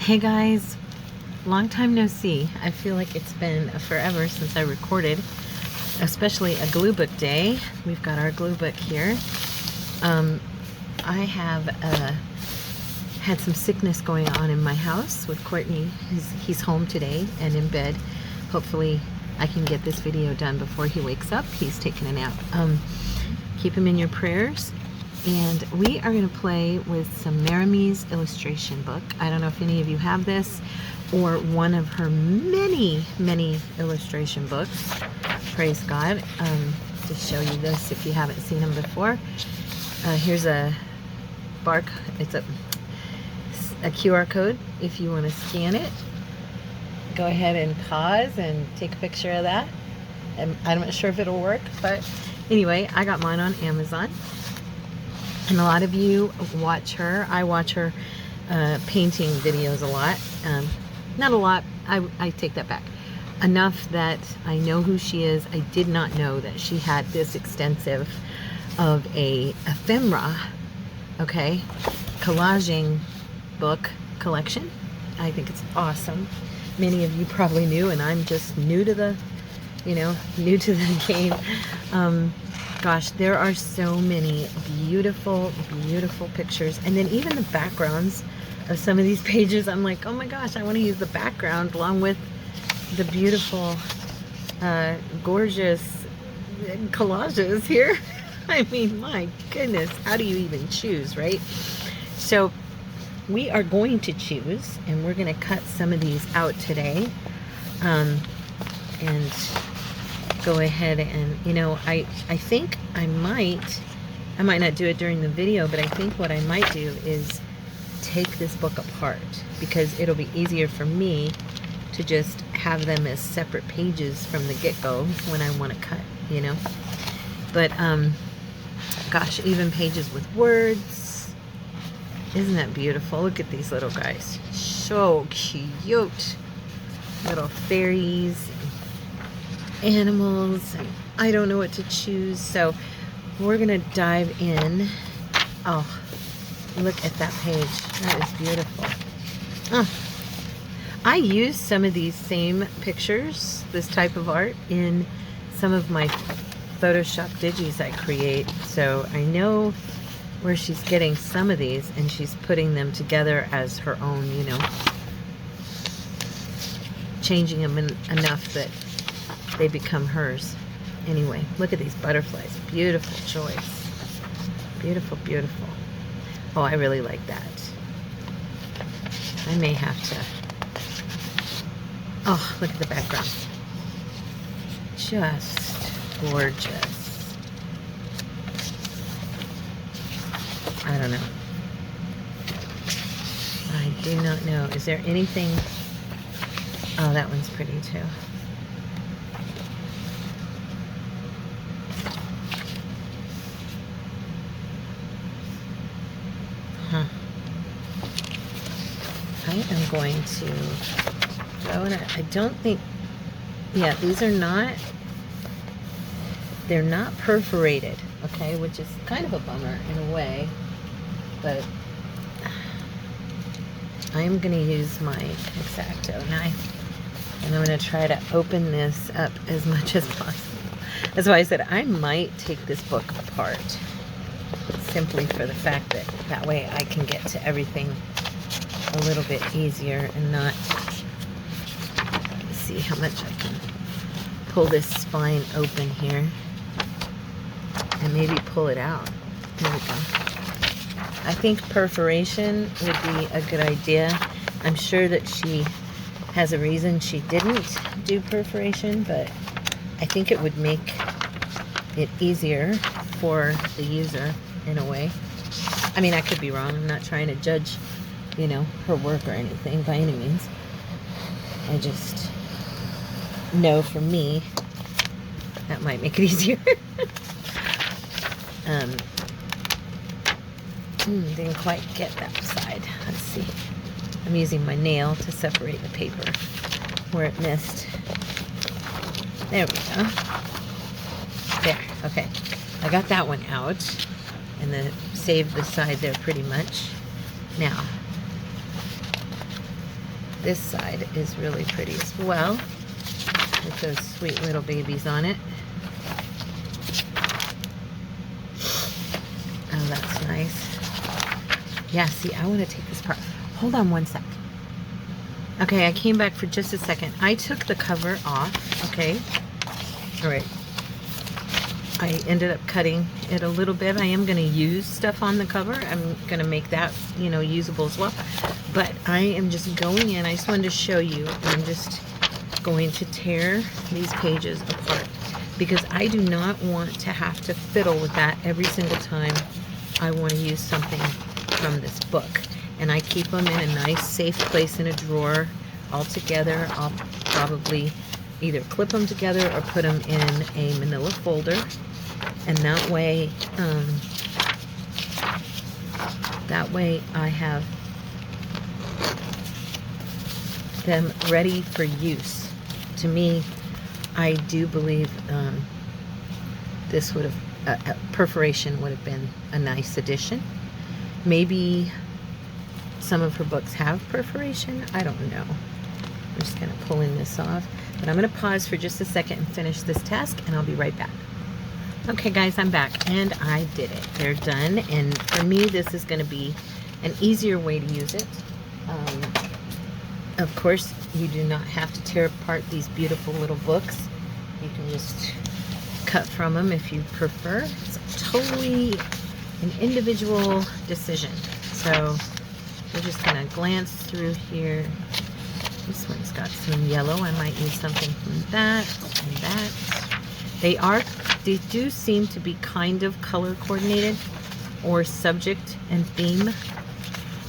Hey guys, long time no see. I feel like it's been forever since I recorded, especially a glue book day. We've got our glue book here. I have had some sickness going on in my house with Courtney. He's home today and in bed. Hopefully I can get this video done before he wakes up. He's taking a nap. Keep him in your prayers. And we are going to play with some Marimie's illustration book. I don't know if any of you have this or one of her many illustration books. Praise God. To show you this if you haven't seen them before. Here's a it's a QR code if you want to scan it. Go ahead and pause and take a picture of that. I'm not sure if it'll work, but anyway, I got mine on Amazon. And a lot of you watch her. I watch her painting videos a lot. Not a lot. I take that back. Enough that I know who she is. I did not know that she had this extensive of a ephemera, okay, collaging book collection. I think it's awesome. Many of you probably knew, and I'm just new to the, new to the game. Gosh, there are so many beautiful pictures. And then even the backgrounds of some of these pages, I'm like, oh my gosh, I want to use the background along with the beautiful, gorgeous collages here. I mean, my goodness, how do you even choose, right? So we are going to choose, and we're going to cut some of these out today. And go ahead and, I think I might not do it during the video, but I think what I might do is take this book apart, because it'll be easier for me to just have them as separate pages from the get-go when I want to cut, But, gosh, even pages with words. Isn't that beautiful? Look at these little guys. So cute. Little fairies, animals, and I don't know what to choose, so we're gonna dive in. Oh, look at that page. That is beautiful. Oh, I use some of these same pictures, this type of art, in some of my Photoshop digis I create, so I know where she's getting some of these, and she's putting them together as her own, changing them enough that they become hers. Anyway, look at these butterflies. Beautiful choice. Beautiful. Oh, I really like that. I may have to. Oh, look at the background. Just gorgeous. I don't know. I do not know. Is there anything? Oh, that one's pretty too. I am going to go in. I don't think, yeah, these are not, they're not perforated, okay, which is kind of a bummer in a way, but I am going to use my X-Acto knife, and I'm going to try to open this up as much as possible. That's why I said I might take this book apart, simply for the fact that that way I can get to everything a little bit easier and not. Let's see how much I can pull this spine open here and maybe pull it out. There we go. I think perforation would be a good idea. I'm sure that she has a reason she didn't do perforation, but I think it would make it easier for the user in a way. I mean, I could be wrong. I'm not trying to judge, her work or anything by any means. I just know for me that might make it easier. Didn't quite get that side. Let's see. I'm using my nail to separate the paper where it missed. There we go. There. Okay. I got that one out. And then saved the side there pretty much. Now, This side is really pretty as well, with those sweet little babies on it. Oh, that's nice. Yeah, see, I want to take this part. Hold on one sec. Okay, I came back for just a second. I took the cover off, okay? All right. I ended up cutting it a little bit. I am going to use stuff on the cover. I'm going to make that, you know, usable as well. But I am just going in. I just wanted to show you. I'm just going to tear these pages apart because I do not want to have to fiddle with that every single time I want to use something from this book. And I keep them in a nice, safe place in a drawer all together. I'll probably either clip them together or put them in a manila folder. And that way I have them ready for use. To me, I do believe this would have, perforation would have been a nice addition. Maybe some of her books have perforation. I don't know. I'm just kind of pulling this off. But I'm going to pause for just a second and finish this task, and I'll be right back. Okay, guys, I'm back, and I did it. They're done, and for me, this is going to be an easier way to use it. Of course, you do not have to tear apart these beautiful little books. You can just cut from them if you prefer. It's totally an individual decision. So we're just going to glance through here. This one's got some yellow. I might use something from that and that. They do seem to be kind of color coordinated or subject and theme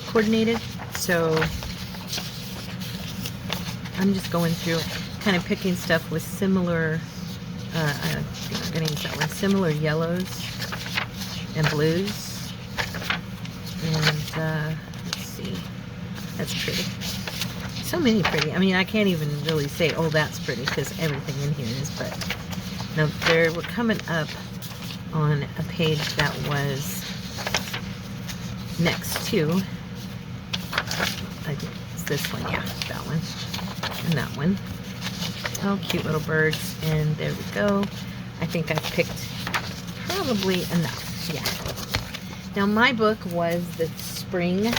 coordinated. So I'm just going through kind of picking stuff with similar, I think I'm going to use that one, similar yellows and blues. And let's see, that's pretty. So many pretty. I mean, I can't even really say, oh, that's pretty, because everything in here is, but now we're coming up on a page that was next to, I think it's this one, yeah, that one, and that one. Oh, cute little birds, and there we go. I think I've picked probably enough, yeah. Now my book was the Spring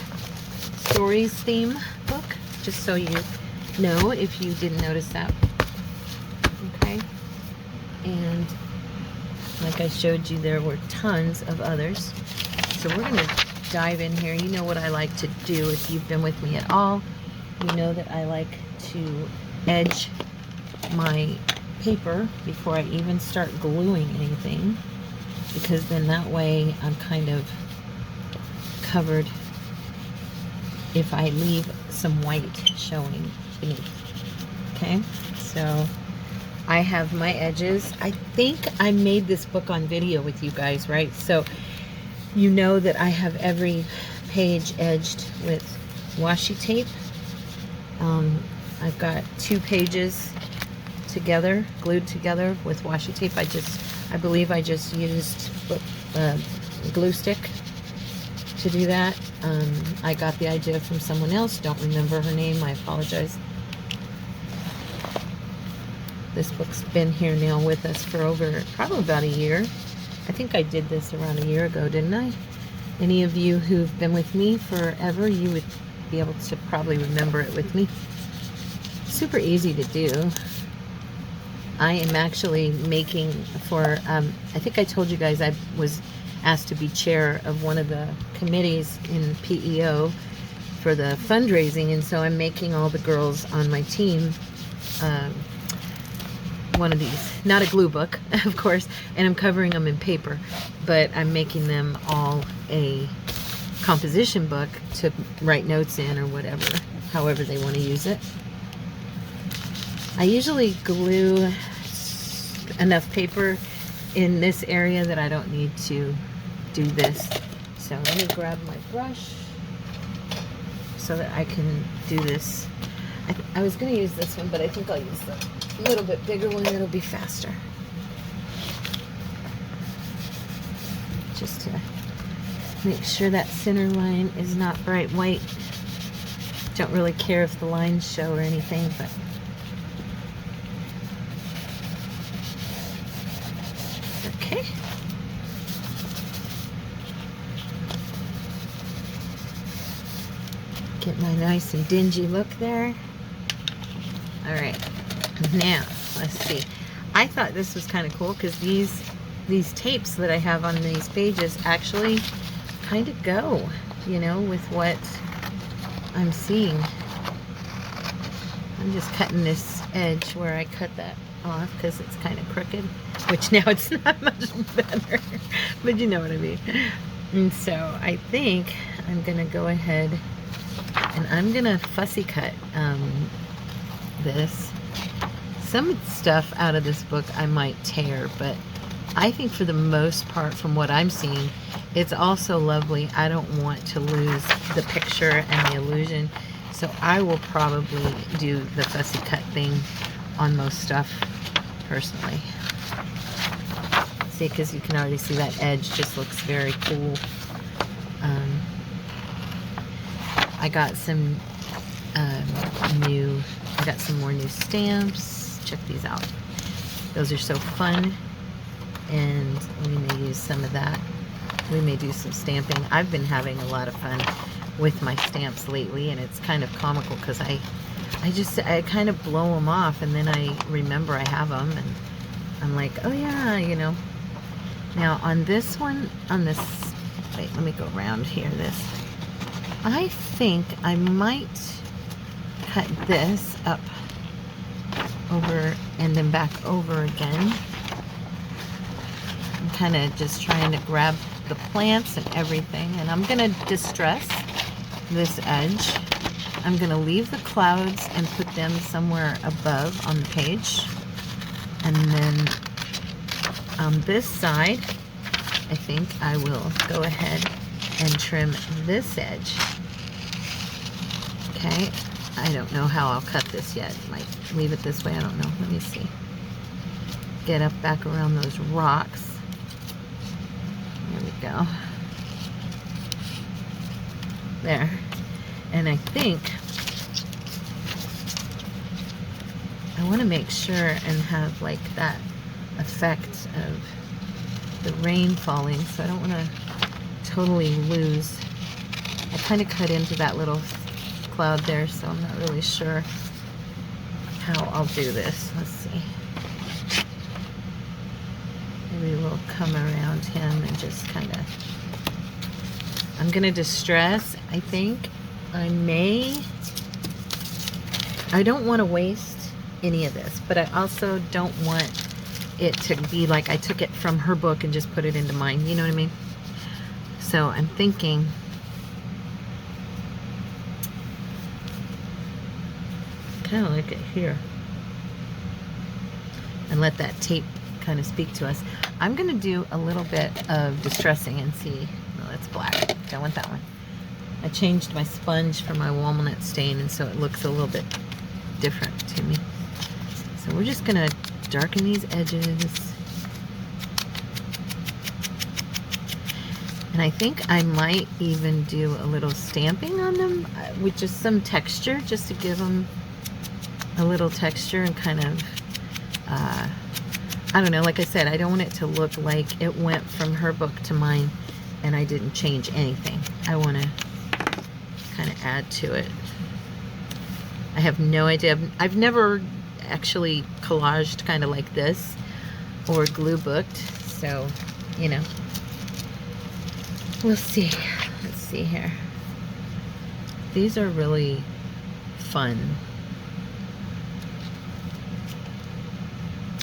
Stories theme book, just so you know if you didn't notice that. Okay, and like I showed you, there were tons of others. So we're going to dive in here. You know what I like to do if you've been with me at all. You know that I like to edge my paper before I even start gluing anything, because then that way I'm kind of covered if I leave some white showing beneath. Okay, so I have my edges. I think I made this book on video with you guys, right? So you know that I have every page edged with washi tape. I've got 2 pages together, glued together with washi tape. I believe I just used glue stick to do that. I got the idea from someone else. Don't remember her name. I apologize. This book's been here now with us for over probably about a year. I think I did this around a year ago, didn't I? Any of you who've been with me forever, you would be able to probably remember it with me. Super easy to do. I am actually making for, I think I told you guys I was asked to be chair of one of the committees in PEO for the fundraising, and so I'm making all the girls on my team one of these. Not a glue book, of course, and I'm covering them in paper, but I'm making them all a composition book to write notes in or whatever, however they want to use it. I usually glue enough paper in this area that I don't need to do this. So let me grab my brush so that I can do this. I was going to use this one, but I think I'll use the little bit bigger one. It'll be faster. Just to make sure that center line is not bright white. Don't really care if the lines show or anything, but okay. Get my nice and dingy look there. All right, now let's see. I thought this was kind of cool because these tapes that I have on these pages actually kind of go, you know, with what I'm seeing. I'm just cutting this edge where I cut that off because it's kind of crooked, which now it's not much better, but you know what I mean. And so I think I'm gonna go ahead and I'm gonna fussy cut this. Some stuff out of this book I might tear, but I think for the most part, from what I'm seeing, it's also lovely. I don't want to lose the picture and the illusion, so I will probably do the fussy cut thing on most stuff personally. See, because you can already see that edge just looks very cool. I got some more new stamps. Check these out. Those are so fun, and we may use some of that. We may do some stamping. I've been having a lot of fun with my stamps lately, and it's kind of comical because I kind of blow them off, and then I remember I have them, and I'm like, oh yeah, you know. Now on this one, wait, let me go around here. I think I might cut this up over and then back over again. I'm kind of just trying to grab the plants and everything, and I'm going to distress this edge. I'm going to leave the clouds and put them somewhere above on the page, and then on this side I think I will go ahead and trim this edge. Okay, I don't know how I'll cut this yet. Might leave it this way, I don't know. Let me see. Get up back around those rocks. There we go. There. And I think I want to make sure and have like that effect of the rain falling, so I don't want to totally lose. I kind of cut into that little cloud there, so I'm not really sure how I'll do this. Let's see. Maybe we'll come around him and just kind of, I'm going to distress, I think. I don't want to waste any of this, but I also don't want it to be like I took it from her book and just put it into mine, you know what I mean? So I'm thinking kind of like it here, and let that tape kind of speak to us. I'm going to do a little bit of distressing and see. No, that's black. Don't want that one. I changed my sponge for my walnut stain, and so it looks a little bit different to me. So we're just going to darken these edges. And I think I might even do a little stamping on them with just some texture, just to give them a little texture and kind of, I don't know, like I said, I don't want it to look like it went from her book to mine and I didn't change anything. I want to kind of add to it. I have no idea. I've never actually collaged kind of like this or glue booked, so, you know, we'll see. Let's see here. These are really fun.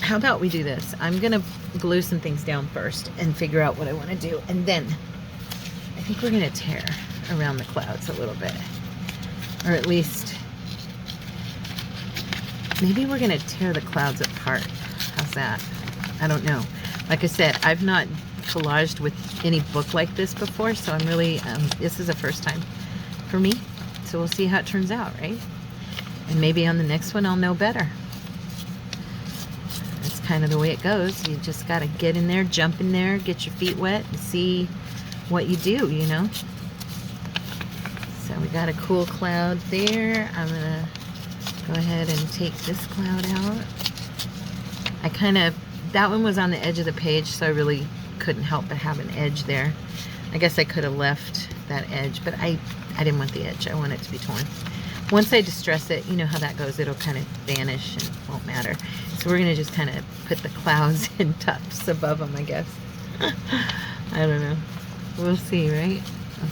How about we do this? I'm gonna glue some things down first and figure out what I want to do, and then I think we're gonna tear around the clouds a little bit, or at least maybe we're gonna tear the clouds apart. How's that? I don't know. Like I said, I've not collaged with any book like this before, so I'm really this is a first time for me, so we'll see how it turns out, right? And maybe on the next one I'll know better. That's kind of the way it goes. You just got to get in there, jump in there, get your feet wet, and see what you do, you know? So we got a cool cloud there. I'm gonna go ahead and take this cloud out. That one was on the edge of the page, so I really couldn't help but have an edge there. I guess I could have left that edge, but I didn't want the edge. I want it to be torn. Once I distress it, you know how that goes. It'll kind of vanish and won't matter. So we're gonna just kind of put the clouds in tufts above them, I guess. I don't know. We'll see, right?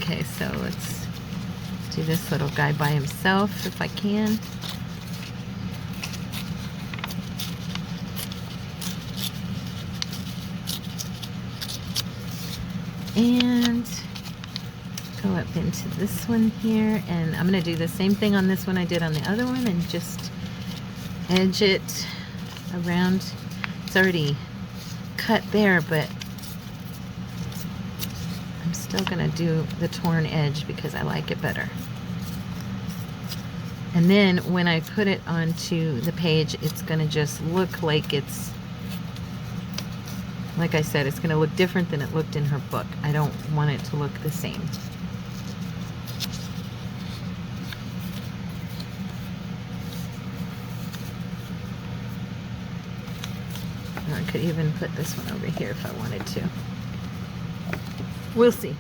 Okay, so let's do this little guy by himself if I can. And go up into this one here, and I'm going to do the same thing on this one I did on the other one and just edge it around. It's already cut there, but I'm still going to do the torn edge because I like it better. And then when I put it onto the page, it's going to just look like it's, like I said, it's going to look different than it looked in her book. I don't want it to look the same. Or I could even put this one over here if I wanted to. We'll see.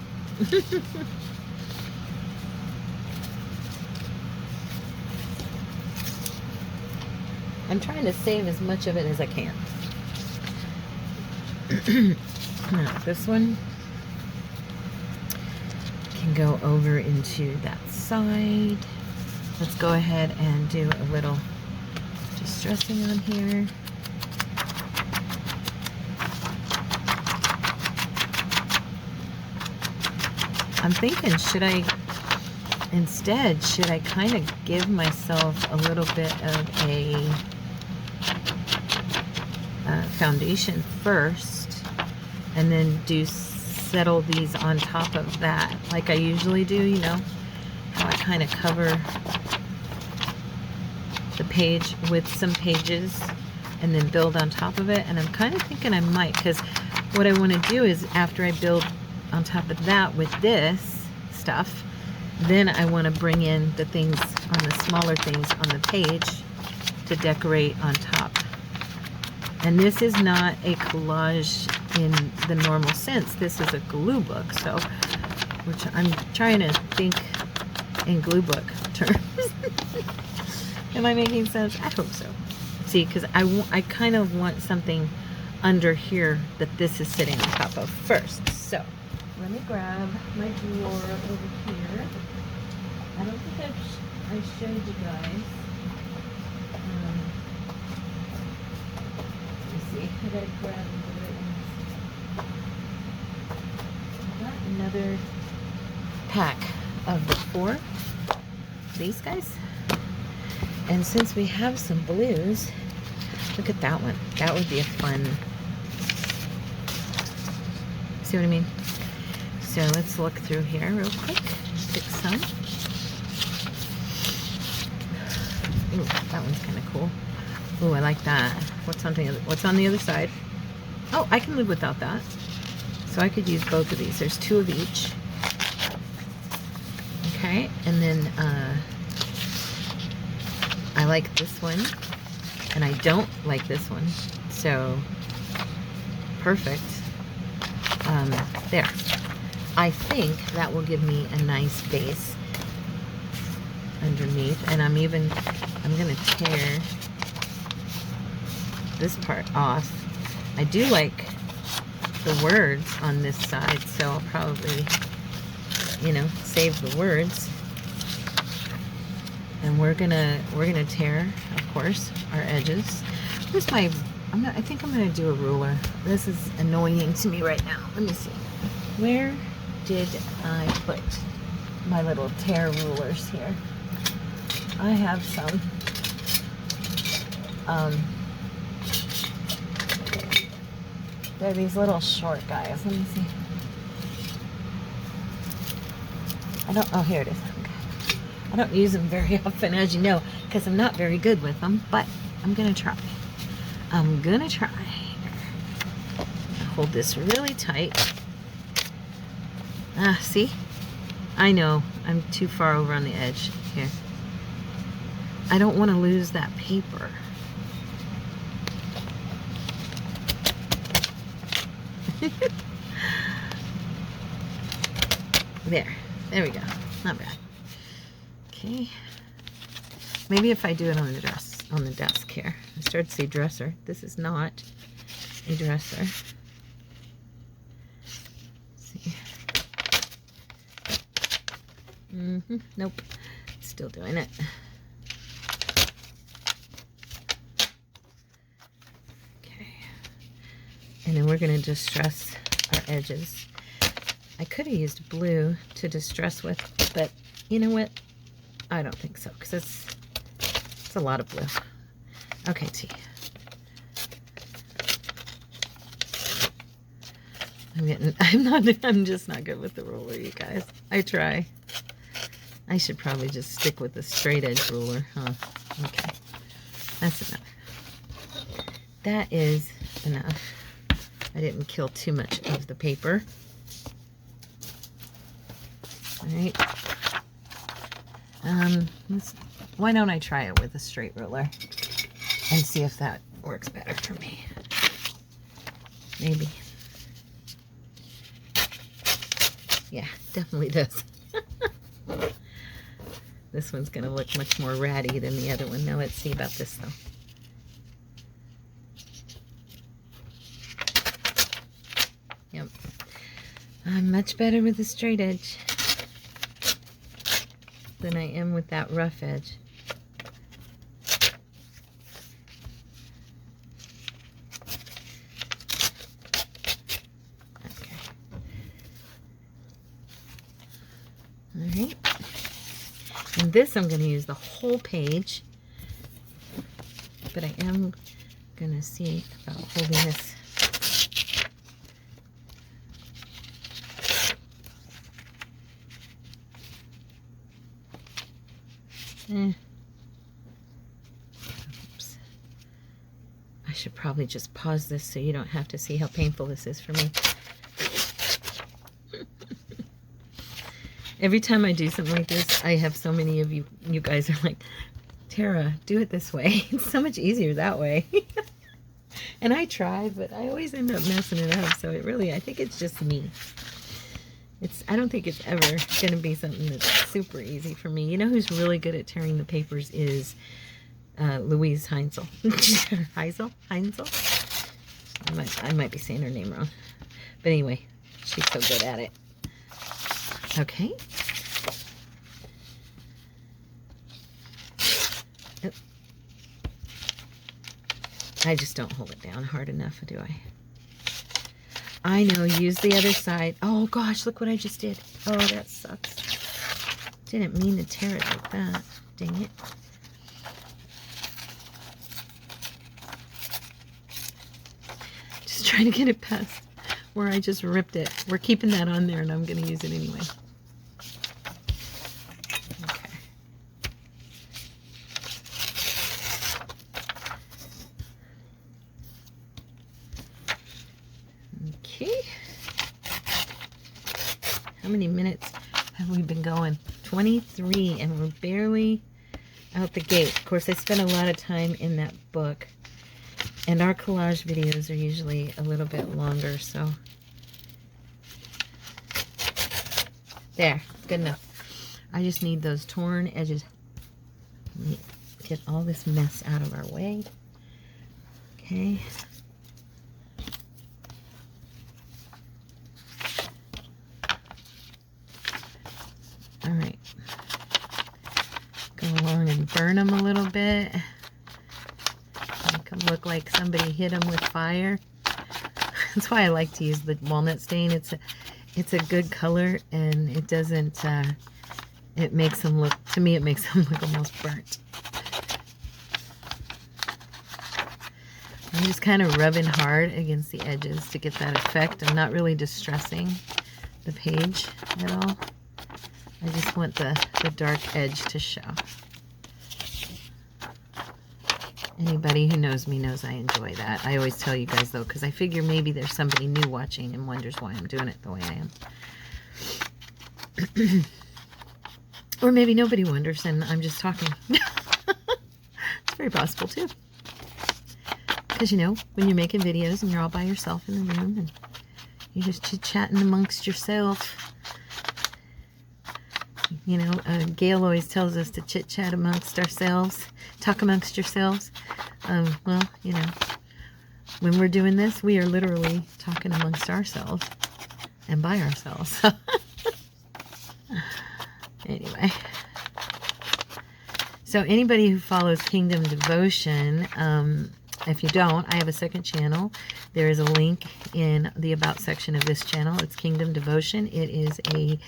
I'm trying to save as much of it as I can. Now, this one can go over into that side. Let's go ahead and do a little distressing on here. I'm thinking, should I kind of give myself a little bit of a foundation first and then settle these on top of that like I usually do, you know, how I kind of cover the page with some pages and then build on top of it. And I'm kind of thinking I might, because what I want to do is after I build on top of that with this stuff, then I want to bring in the things on the smaller things on the page to decorate on top. And this is not a collage in the normal sense. This is a glue book, so which I'm trying to think in glue book terms. Am I making sense? I hope so. See, because I kind of want something under here that this is sitting on top of first. So let me grab my drawer over here. I don't think I showed you guys. Let me see. I gotta grab the right ones. I got another pack of the 4. These guys. And since we have some blues, look at that one. That would be a fun. See what I mean? So let's look through here real quick. Pick some. Ooh, that one's kind of cool. Ooh, I like that. What's on the other side? Oh, I can live without that. So I could use both of these. There's 2 of each. Okay, and then I like this one, and I don't like this one. So perfect. There. I think that will give me a nice base underneath, and I'm gonna tear this part off. I do like the words on this side, so I'll probably, you know, save the words. And we're gonna tear, of course, our edges. Where's my? I think I'm gonna do a ruler. This is annoying to me right now. Let me see. Where did I put my little tear rulers here? I have some. They're these little short guys. Let me see. Oh, here it is. Okay. I don't use them very often, as you know, because I'm not very good with them, but I'm gonna try. I'm gonna try. Hold this really tight. See? I know I'm too far over on the edge here. I don't want to lose that paper. There we go. Not bad. Okay. Maybe if I do it on the desk here. I started to say dresser. This is not a dresser. Let's see. Nope. Still doing it. Okay. And then we're going to distress our edges. I could have used blue to distress with, but you know what? I don't think so, because it's a lot of blue. Okay, T. I'm just not good with the ruler, you guys. I try. I should probably just stick with the straight edge ruler, huh? Okay. That's enough. That is enough. I didn't kill too much of the paper. All right. Why don't I try it with a straight ruler and see if that works better for me? Maybe. Yeah, definitely does. This one's going to look much more ratty than the other one. Now let's see about this though. Yep. I'm much better with the straight edge than I am with that rough edge. Okay. All right. And this I'm going to use the whole page, but I am going to see about holding this. Oops. I should probably just pause this so you don't have to see how painful this is for me. Every time I do something like this, I have so many of you guys are like, Tara, do it this way. It's so much easier that way. And I try, but I always end up messing it up. So it really, I think it's just me. I don't think it's ever going to be something that's super easy for me. You know who's really good at tearing the papers is Louise Heinzel. Heinzel? I might be saying her name wrong. But anyway, she's so good at it. Okay. I just don't hold it down hard enough, do I? I know, use the other side. Oh gosh, look what I just did. Oh, that sucks. Didn't mean to tear it like that. Dang it. Just trying to get it past where I just ripped it. We're keeping that on there and I'm going to use it anyway. Okay. Okay. How many minutes have we been going? 23, and we're barely out the gate. Of course, I spent a lot of time in that book, and our collage videos are usually a little bit longer, so there, good enough. I just need those torn edges. Get all this mess out of our way. Okay. All right. Go along and burn them a little bit. Make them look like somebody hit them with fire. That's why I like to use the walnut stain. It's a good color, and it doesn't. It makes them look. To me, it makes them look almost burnt. I'm just kind of rubbing hard against the edges to get that effect. I'm not really distressing the page at all. I just want the dark edge to show. Anybody who knows me knows I enjoy that. I always tell you guys though, because I figure maybe there's somebody new watching and wonders why I'm doing it the way I am. Or maybe nobody wonders and I'm just talking. It's very possible too. Because, you know, when you're making videos and you're all by yourself in the room and you're just chit-chatting amongst yourself. You know, Gail always tells us to chit-chat amongst ourselves. Talk amongst yourselves. Well, you know, when we're doing this, we are literally talking amongst ourselves and by ourselves. Anyway. So anybody who follows Kingdom Devotion, if you don't, I have a second channel. There is a link in the About section of this channel. It's Kingdom Devotion. It is a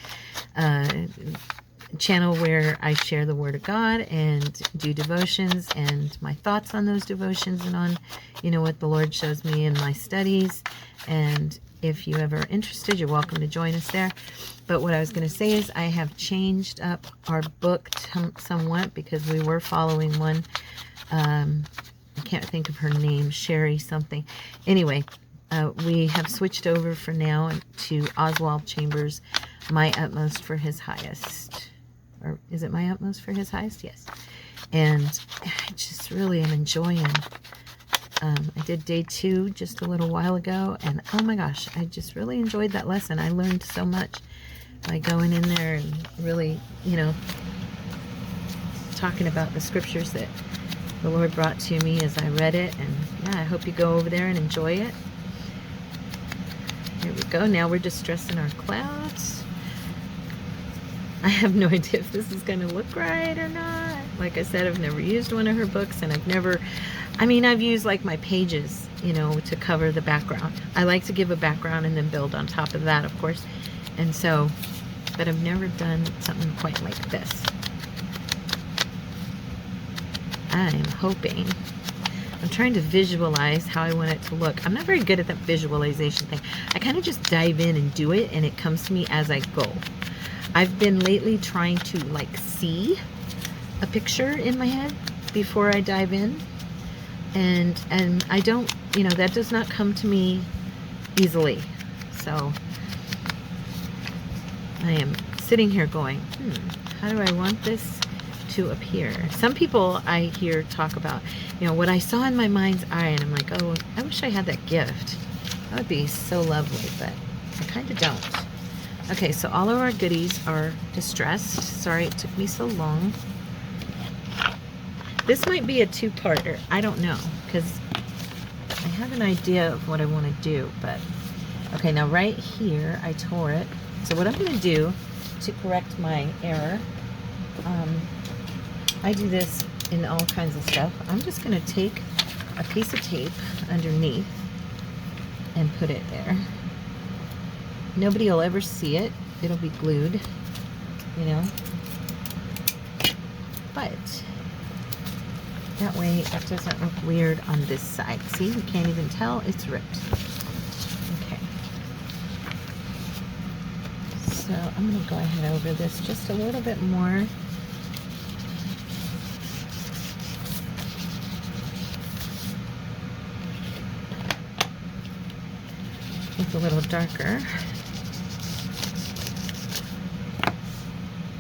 channel where I share the Word of God and do devotions and my thoughts on those devotions and on, you know, what the Lord shows me in my studies. And if you're ever interested, you're welcome to join us there. But what I was going to say is I have changed up our book somewhat because we were following one. I can't think of her name, Sherry something. Anyway, we have switched over for now to Oswald Chambers' My Utmost for His Highest. Or is it My Utmost for His Highest? Yes. And I just really am enjoying. I did day 2 just a little while ago, and oh my gosh, I just really enjoyed that lesson. I learned so much by going in there and really, you know, talking about the scriptures that the Lord brought to me as I read it. And yeah, I hope you go over there and enjoy it. Here we go. Now we're just dressing our clouds. I have no idea if this is going to look right or not. Like I said, I've never used one of her books, and I've never, I mean, I've used like my pages, you know, to cover the background. I like to give a background and then build on top of that, of course. And so, but I've never done something quite like this. I'm hoping, I'm trying to visualize how I want it to look. I'm not very good at that visualization thing. I kind of just dive in and do it, and it comes to me as I go. I've been lately trying to like see a picture in my head before I dive in, and I don't, you know, that does not come to me easily. So I am sitting here going, how do I want this to appear? Some people I hear talk about, you know, what I saw in my mind's eye, and I'm like, oh, I wish I had that gift. That would be so lovely, but I kind of don't. Okay, so all of our goodies are distressed. Sorry it took me so long. This might be a 2-parter. I don't know, because I have an idea of what I want to do, but okay, now right here I tore it. So what I'm going to do to correct my error, I do this in all kinds of stuff. I'm just going to take a piece of tape underneath and put it there. Nobody will ever see it. It'll be glued, you know. But that way it doesn't look weird on this side. See, you can't even tell it's ripped. Okay. So I'm going to go ahead over this just a little bit more. It's a little darker.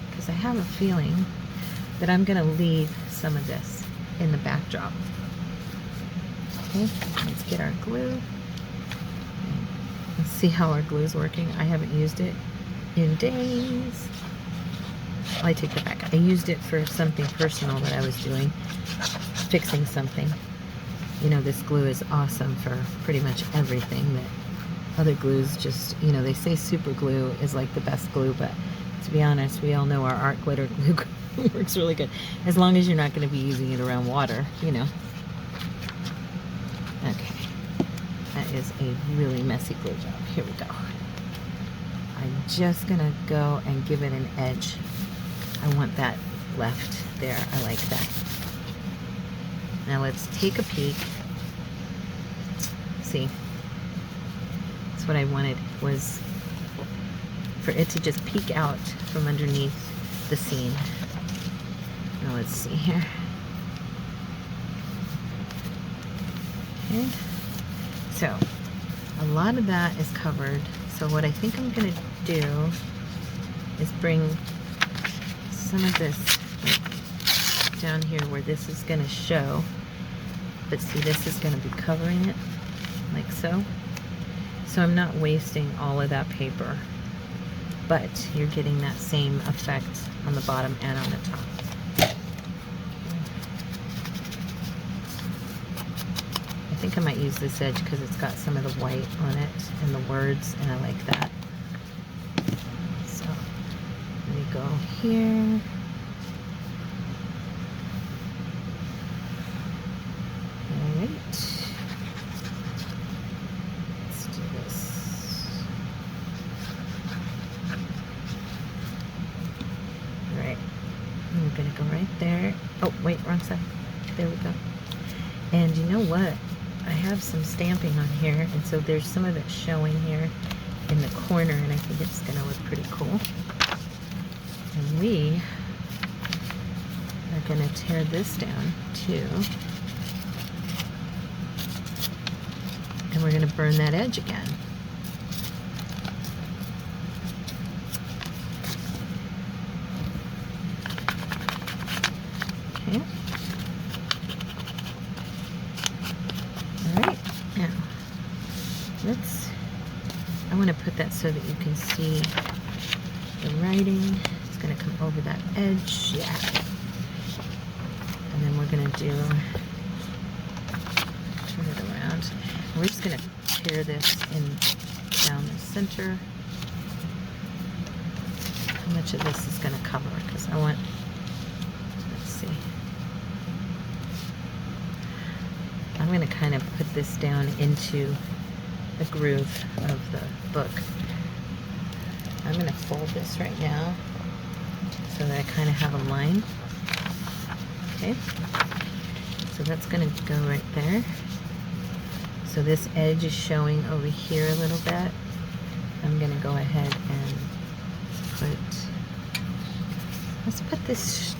Because I have a feeling that I'm going to leave some of this in the backdrop. Okay, let's get our glue. Let's see how our glue is working. I haven't used it in days. I take that back. I used it for something personal that I was doing, fixing something. You know, this glue is awesome for pretty much everything. That other glues just, you know, they say super glue is like the best glue, but to be honest, we all know our art glitter glue works really good, as long as you're not going to be using it around water, you know. Okay, that is a really messy glue job. Here we go. I'm just going to go and give it an edge. I want that left there. I like that. Now let's take a peek. See, that's what I wanted, was for it to just peek out from underneath the scene. Now let's see here. Okay, so a lot of that is covered. So what I think I'm going to do is bring some of this like, down here where this is going to show. But see, this is going to be covering it, like so. So I'm not wasting all of that paper, but you're getting that same effect on the bottom and on the top. I think I might use this edge because it's got some of the white on it and the words, and I like that. So let me go here. Gonna go right there. Oh wait, wrong side. There we go. And you know what? I have some stamping on here, and so there's some of it showing here in the corner, and I think it's gonna look pretty cool. And we are gonna tear this down too. And we're gonna burn that edge again. Okay. All right, now I want to put that so that you can see the writing. It's going to come over that edge, yeah. And then we're going to turn it around. And we're just going to tear this in down the center. How much of this is going to cover? Because I want, let's see. I'm going to kind of put this down into the groove of the book. I'm going to fold this right now so that I kind of have a line. Okay, so that's going to go right there. So this edge is showing over here a little bit. I'm going to go ahead and let's put this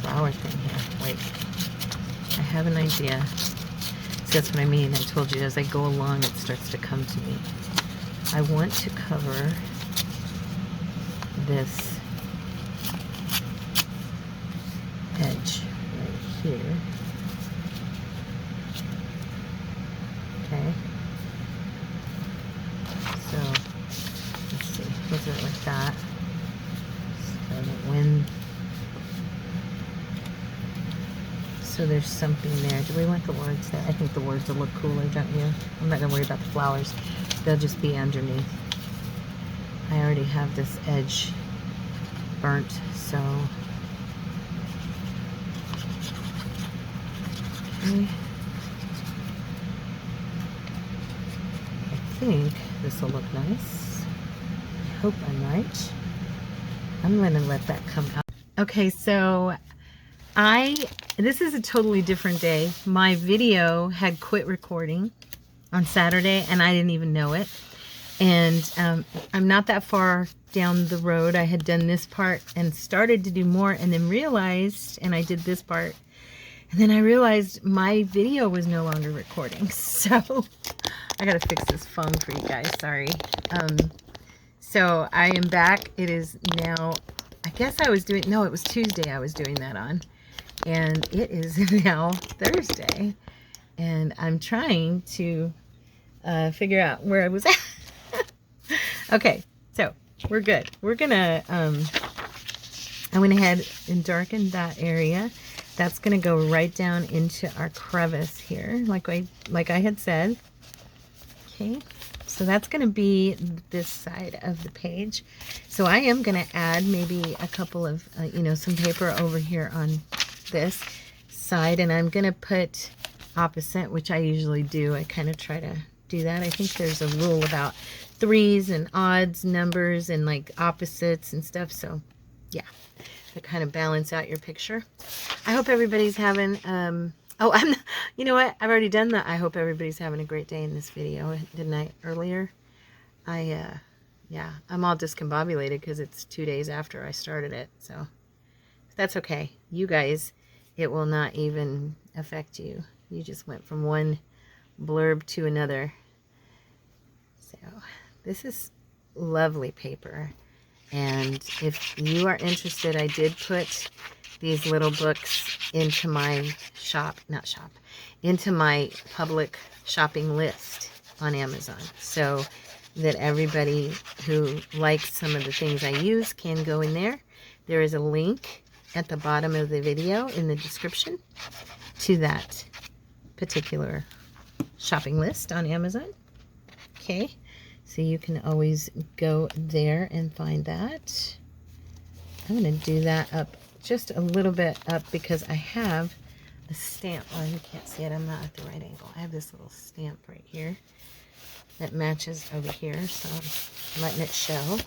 flower thing here. Wait, I have an idea. So that's what I mean. I told you as I go along it starts to come to me. I want to cover this edge right here. Okay. So let's see. Is it like that? So that when so there's something there. Do we want the words there? I think the words will look cooler, don't you? I'm not gonna worry about the flowers. They'll just be underneath. I already have this edge burnt, so okay. I think this will look nice. I hope I'm right. I'm gonna let that come out. Okay, so this is a totally different day. My video had quit recording on Saturday and I didn't even know it. And I'm not that far down the road. I had done this part and started to do more and then realized, and I did this part, and then I realized my video was no longer recording. So I gotta fix this phone for you guys, sorry. So I am back. It is now, I guess I was doing, no, it was Tuesday I was doing that on. And it is now Thursday, and I'm trying to figure out where I was at. Okay, so we're good. We're gonna, I went ahead and darkened that area. That's gonna go right down into our crevice here, like I had said. Okay, so that's gonna be this side of the page. So I am gonna add maybe a couple of, some paper over here on this side, and I'm gonna put opposite, which I usually do. I kind of try to do that. I think there's a rule about threes and odds numbers and like opposites and stuff, so yeah, to kind of balance out your picture. I hope everybody's having you know what, I've already done that. I hope everybody's having a great day in this video, didn't I, earlier? Yeah, I'm all discombobulated because it's 2 days after I started it, so that's okay. You guys, it will not even affect you. You just went from one blurb to another. So this is lovely paper. And if you are interested, I did put these little books into my into my public shopping list on Amazon, so that everybody who likes some of the things I use can go in there. There is a link at the bottom of the video in the description to that particular shopping list on Amazon. Okay, so you can always go there and find that. I'm going to do that up just a little bit up because I have a stamp. Oh, you can't see it. I'm not at the right angle. I have this little stamp right here that matches over here, so I'm letting it show.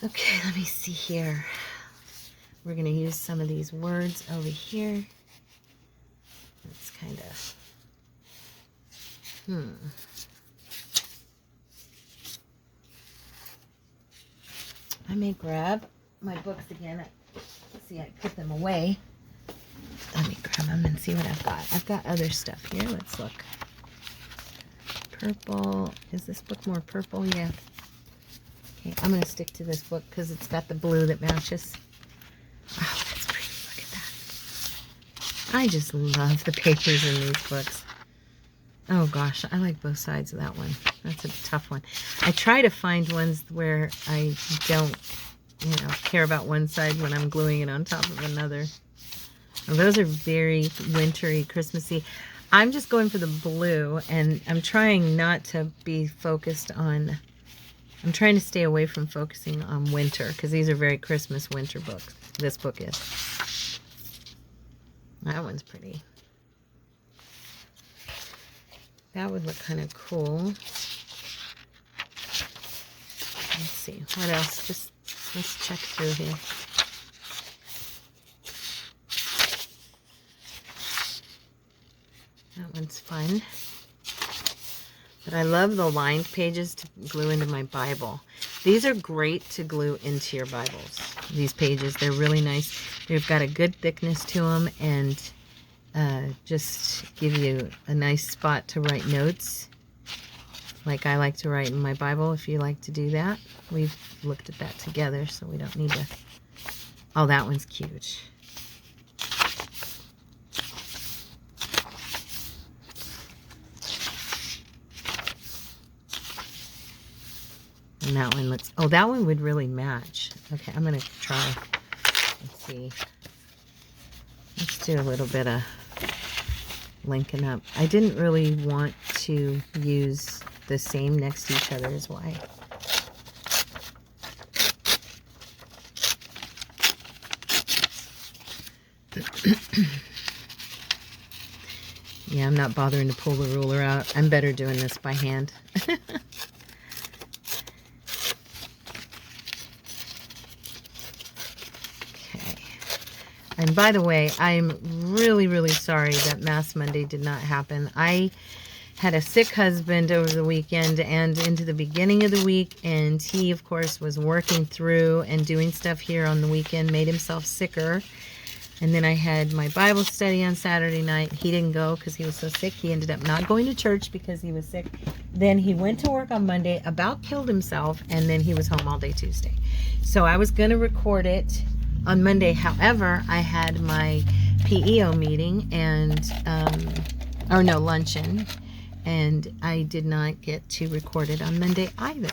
Okay, let me see here. We're going to use some of these words over here. It's kind of, I may grab my books again. See, I put them away. Let me grab them and see what I've got. I've got other stuff here. Let's look. Purple. Is this book more purple? Yeah. Okay, I'm going to stick to this book because it's got the blue that matches. Oh, that's pretty. Look at that. I just love the papers in these books. Oh gosh, I like both sides of that one. That's a tough one. I try to find ones where I don't, care about one side when I'm gluing it on top of another. Well, those are very wintry, Christmassy. I'm just going for the blue, and I'm trying not to be focused on, I'm trying to stay away from focusing on winter, because these are very Christmas winter books. This book is. That one's pretty. That would look kind of cool. Let's see, what else? Just let's check through here. That one's fun. But I love the lined pages to glue into my Bible. These are great to glue into your Bibles. These pages, they're really nice. They've got a good thickness to them, and just give you a nice spot to write notes, like I like to write in my Bible. If you like to do that, we've looked at that together, so we don't need to. Oh, that one's cute. And that one looks, oh, that one would really match. Okay, I'm going to try. Let's see. Let's do a little bit of linking up. I didn't really want to use the same next to each other, is why. Yeah, I'm not bothering to pull the ruler out. I'm better doing this by hand. And by the way, I'm really, really sorry that Mass Monday did not happen. I had a sick husband over the weekend and into the beginning of the week, and he, of course, was working through and doing stuff here on the weekend, made himself sicker. And then I had my Bible study on Saturday night. He didn't go because he was so sick. He ended up not going to church because he was sick. Then he went to work on Monday, about killed himself, and then he was home all day Tuesday. So I was going to record it on Monday. However, I had my PEO meeting and, luncheon, and I did not get to record it on Monday either.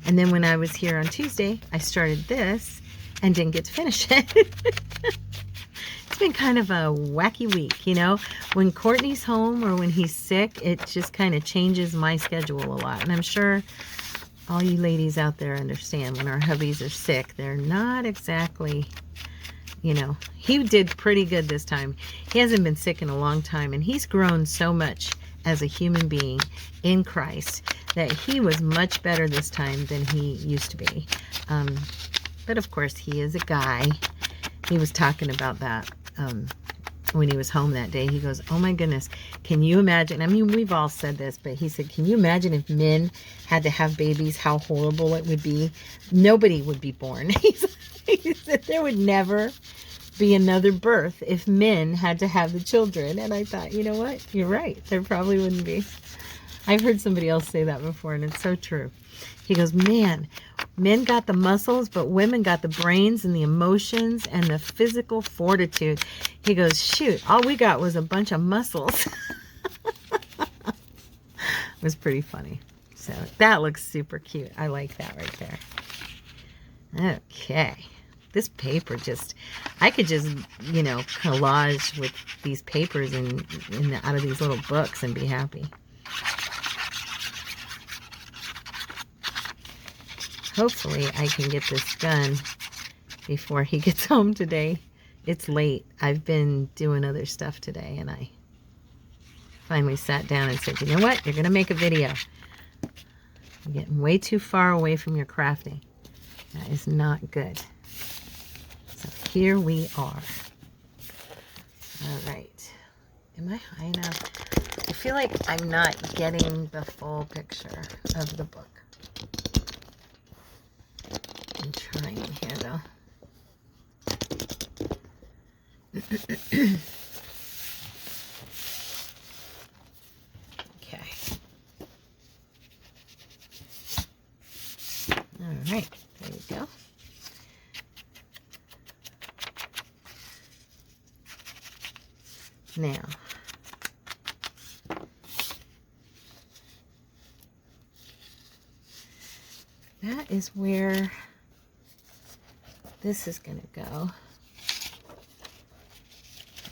And then when I was here on Tuesday, I started this and didn't get to finish it. It's been kind of a wacky week, When Courtney's home or when he's sick, it just kind of changes my schedule a lot. And I'm sure all you ladies out there understand when our hubbies are sick, they're not exactly, he did pretty good this time. He hasn't been sick in a long time, and he's grown so much as a human being in Christ that he was much better this time than he used to be. But of course, he is a guy. He was talking about that when he was home that day. He goes, oh my goodness, can you imagine? I mean, we've all said this, but he said, can you imagine if men had to have babies, how horrible it would be? Nobody would be born. He said there would never be another birth if men had to have the children. And I thought, you know what? You're right. There probably wouldn't be. I've heard somebody else say that before, and it's so true. He goes, man, men got the muscles, but women got the brains and the emotions and the physical fortitude. He goes, shoot, all we got was a bunch of muscles. It was pretty funny. So that looks super cute. I like that right there. Okay. This paper just, I could just, you know, collage with these papers and out of these little books and be happy. Hopefully I can get this done before he gets home today. It's late. I've been doing other stuff today, and I finally sat down and said, you know what? You're going to make a video. You're getting way too far away from your crafting. That is not good. So here we are. All right. Am I high enough? I feel like I'm not getting the full picture of the book. I'm trying here though. Okay. All right, there we go. Now, that is where this is going to go.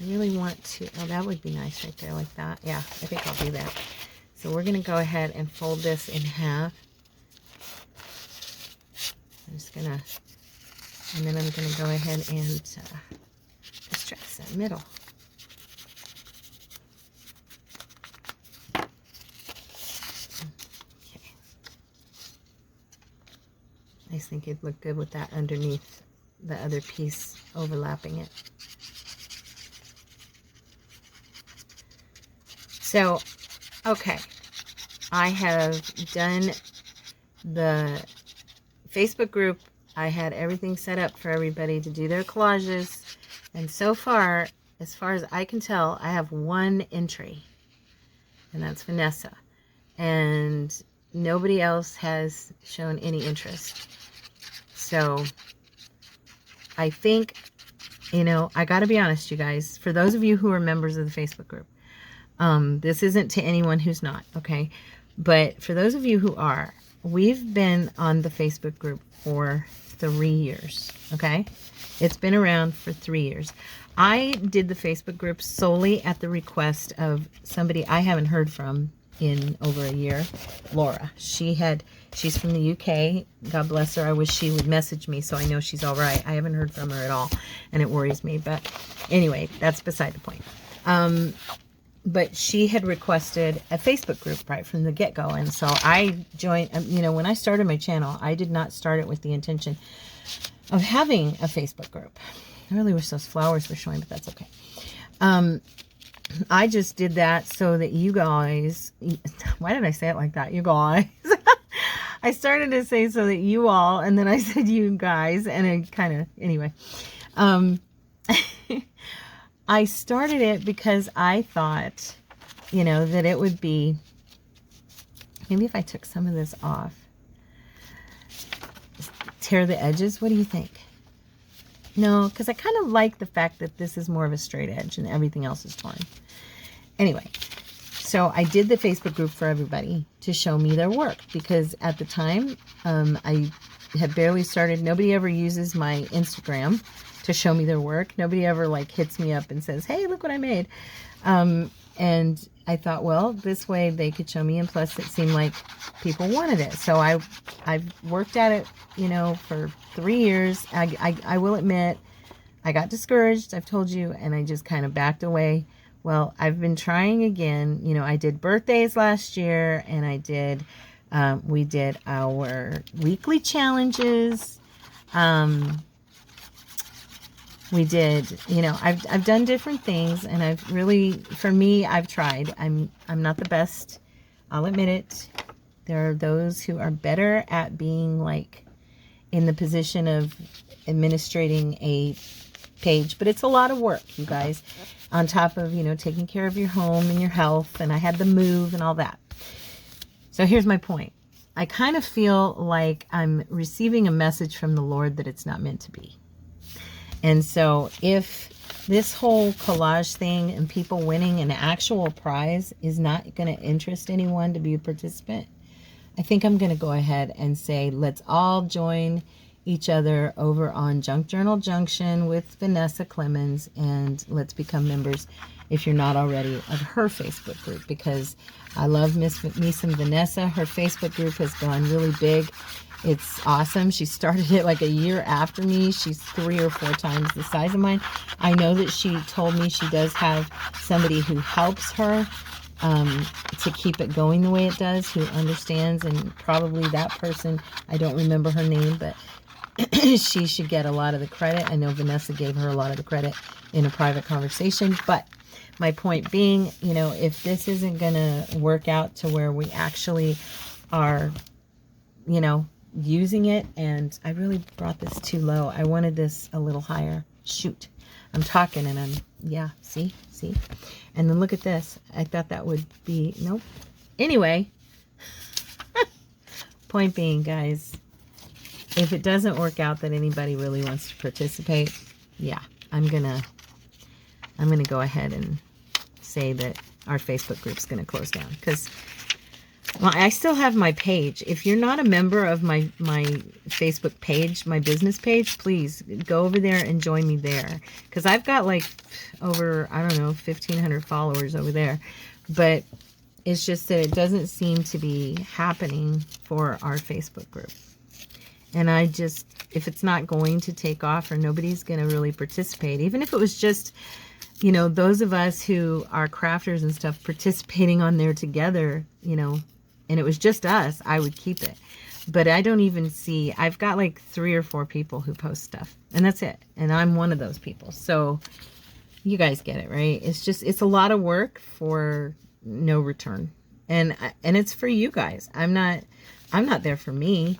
I really want to, oh, that would be nice right there like that. Yeah, I think I'll do that. So we're going to go ahead and fold this in half. I'm just going to, and then I'm going to go ahead and distress that middle. Okay. I think it'd look good with that underneath the other piece overlapping it. So, okay, I have done the Facebook group. I had everything set up for everybody to do their collages. And so far as I can tell, I have one entry. And that's Vanessa. And nobody else has shown any interest. So, I think, you know, I got to be honest, you guys. For those of you who are members of the Facebook group, this isn't to anyone who's not, okay? But for those of you who are, we've been on the Facebook group for 3 years, okay? It's been around for 3 years. I did the Facebook group solely at the request of somebody I haven't heard from in over a year, Laura. She's from the UK. God bless her. I wish she would message me so I know she's all right. I haven't heard from her at all, and it worries me. But anyway, that's beside the point. But she had requested a Facebook group right from the get-go. And so I joined, you know, when I started my channel, I did not start it with the intention of having a Facebook group. I really wish those flowers were showing, but that's okay. I just did that so that you guys, why did I say it like that? You guys. I started to say so that you all, and then I said you guys, and it kind of, anyway. I started it because I thought, you know, that it would be, maybe if I took some of this off, tear the edges. What do you think? No, because I kind of like the fact that this is more of a straight edge and everything else is torn. Anyway, so I did the Facebook group for everybody to show me their work because at the time I had barely started. Nobody ever uses my Instagram to show me their work. Nobody ever like hits me up and says, hey, look what I made. And I thought, well, this way they could show me, and plus it seemed like people wanted it. So I've worked at it, you know, for 3 years. I will admit, I got discouraged, I've told you, and I just kind of backed away. Well, I've been trying again. You know, I did birthdays last year, and I did, we did our weekly challenges. We did, you know, I've done different things, and I've really, for me, I've tried. I'm not the best. I'll admit it. There are those who are better at being like in the position of administrating a page, but it's a lot of work, you guys, on top of, you know, taking care of your home and your health, and I had the move and all that. So here's my point. I kind of feel like I'm receiving a message from the Lord that it's not meant to be. And so if this whole collage thing and people winning an actual prize is not going to interest anyone to be a participant, I think I'm going to go ahead and say, let's all join each other over on Junk Journal Junction with Vanessa Clemens, and let's become members, if you're not already, of her Facebook group, because I love me some Vanessa. Her Facebook group has gone really big. It's awesome. She started it like a year after me. She's 3 or 4 times the size of mine. I know that she told me she does have somebody who helps her to keep it going the way it does, who understands, and probably that person, I don't remember her name, but she should get a lot of the credit. I know Vanessa gave her a lot of the credit in a private conversation, but my point being, you know, if this isn't going to work out to where we actually are, you know, using it, and I really brought this too low. I wanted this a little higher. Shoot. I'm talking and I'm, yeah, see? And then look at this. I thought that would be, nope. Anyway, point being, guys, if it doesn't work out that anybody really wants to participate, yeah, I'm gonna go ahead and say that our Facebook group's gonna close down, because, well, I still have my page. If you're not a member of my Facebook page, my business page, please go over there and join me there, because I've got like over, I don't know, 1,500 followers over there. But it's just that it doesn't seem to be happening for our Facebook group. And I just, if it's not going to take off or nobody's going to really participate, even if it was just, you know, those of us who are crafters and stuff participating on there together, you know, and it was just us, I would keep it. But I don't even see, I've got like 3 or 4 people who post stuff, and that's it. And I'm one of those people. So you guys get it, right? It's just, it's a lot of work for no return. And it's for you guys. I'm not there for me.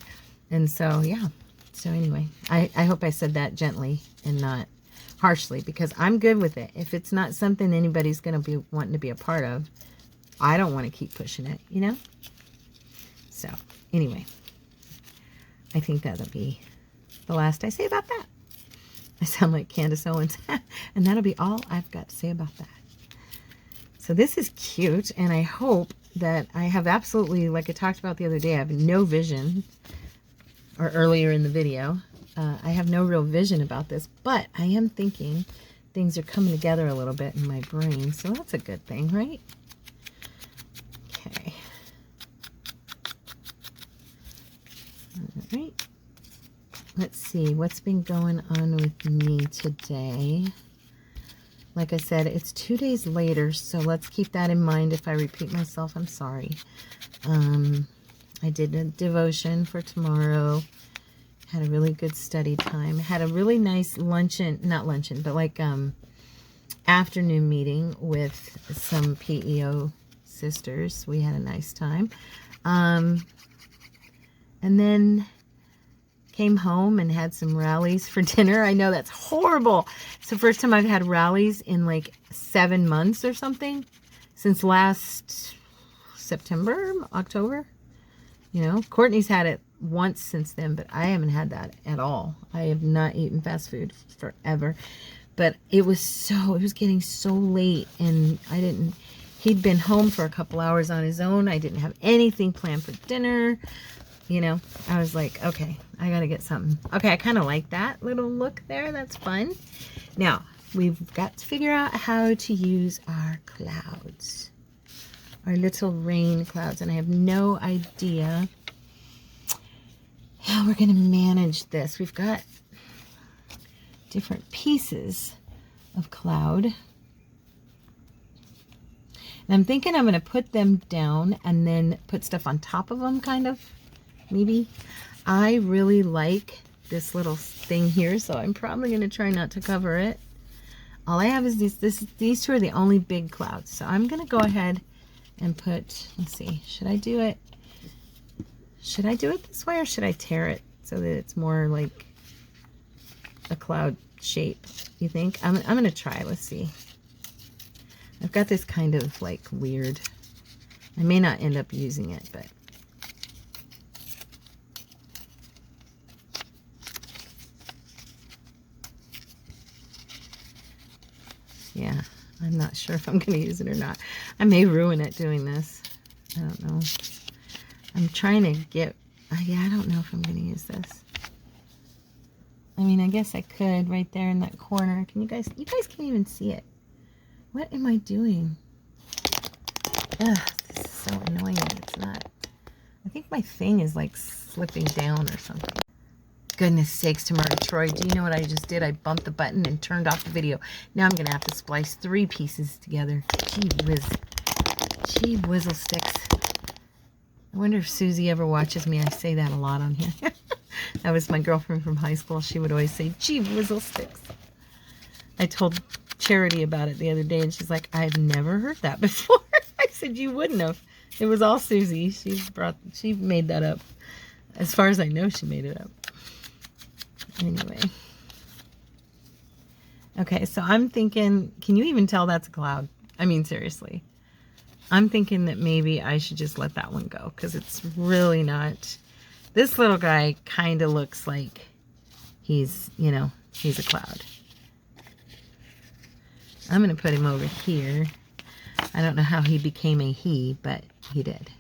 And so, yeah. So anyway, I hope I said that gently and not harshly, because I'm good with it. If it's not something anybody's going to be wanting to be a part of, I don't want to keep pushing it, you know? So anyway, I think that'll be the last I say about that. I sound like Candace Owens. And that'll be all I've got to say about that. So this is cute, and I hope that I have absolutely, like I talked about the other day, I have no vision, or earlier in the video, I have no real vision about this, but I am thinking things are coming together a little bit in my brain, so that's a good thing, right? Okay. All right. Let's see what's been going on with me today. Like I said, it's 2 days later, so let's keep that in mind. If I repeat myself, I'm sorry. I did a devotion for tomorrow. Had a really good study time. Had a really nice luncheon, not luncheon, but like afternoon meeting with some PEO sisters. We had a nice time. And then came home and had some rallies for dinner. I know that's horrible. It's the first time I've had rallies in like 7 months or something, since last September, October. You know, Courtney's had it once since then, but I haven't had that at all. I have not eaten fast food forever. But it was getting so late, and he'd been home for a couple hours on his own. I didn't have anything planned for dinner. You know, I was like, okay, I got to get something. Okay, I kind of like that little look there. That's fun. Now, we've got to figure out how to use our clouds, our little rain clouds, and I have no idea how we're going to manage this. We've got different pieces of cloud, and I'm thinking I'm going to put them down and then put stuff on top of them, kind of. Maybe. I really like this little thing here, so I'm probably going to try not to cover it. All I have is these two are the only big clouds. So I'm going to go ahead and put, let's see, should I do it this way, or should I tear it so that it's more like a cloud shape, you think? I'm going to try. Let's see. I've got this kind of like weird, I may not end up using it, but Yeah, I'm not sure if I'm going to use it or not. I may ruin it doing this. I don't know. I'm trying to get, yeah, I don't know if I'm going to use this. I mean, I guess I could right there in that corner. Can you guys can't even see it. What am I doing? Ugh, this is so annoying. It's not. I think my thing is like slipping down or something. Goodness sakes to murder Troy. Do you know what I just did? I bumped the button and turned off the video. Now I'm going to have to splice 3 pieces together. Gee whiz. Gee whizzle sticks. I wonder if Susie ever watches me. I say that a lot on here. That was my girlfriend from high school. She would always say, gee whizzle sticks. I told Charity about it the other day, and she's like, I've never heard that before. I said, you wouldn't have. It was all Susie. She made that up. As far as I know, she made it up. Anyway. Okay, so I'm thinking, can you even tell that's a cloud? I mean, seriously. I'm thinking that maybe I should just let that one go, because it's really not. This little guy kind of looks like he's, you know, he's a cloud. I'm going to put him over here. I don't know how he became a he, but he did.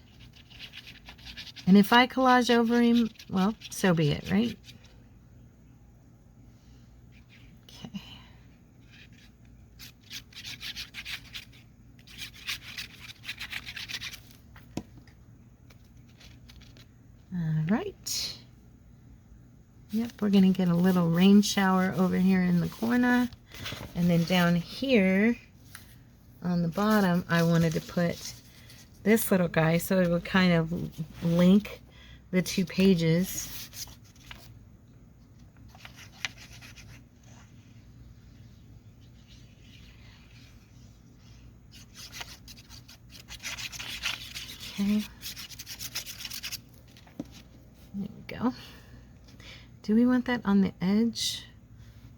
And if I collage over him, well, so be it, right? Okay. All right. Yep, we're going to get a little rain shower over here in the corner. And then down here on the bottom, I wanted to put this little guy so it would kind of link the 2 pages. Okay. There we go. Do we want that on the edge?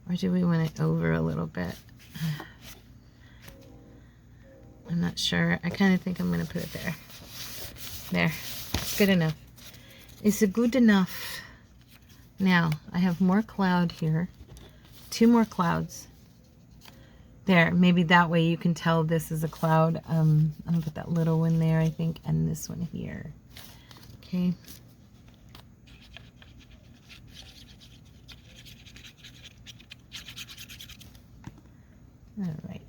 Or do we want it over a little bit? I'm not sure. I kind of think I'm going to put it there. There. It's good enough. Is it good enough? Now, I have more cloud here. 2 more clouds. There. Maybe that way you can tell this is a cloud. I'm going to put that little one there, I think, and this one here. Okay. All right.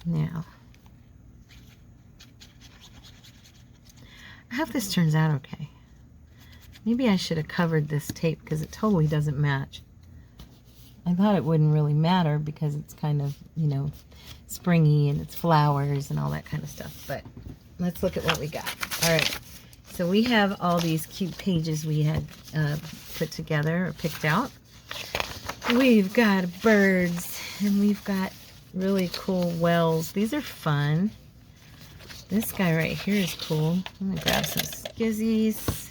Now, I hope this turns out okay. Maybe I should have covered this tape because it totally doesn't match. I thought it wouldn't really matter because it's kind of, you know, springy and it's flowers and all that kind of stuff. But let's look at what we got. All right. So we have all these cute pages we had put together or picked out. We've got birds and we've got really cool wells. These are fun. This guy right here is cool. I'm going to grab some skizzies.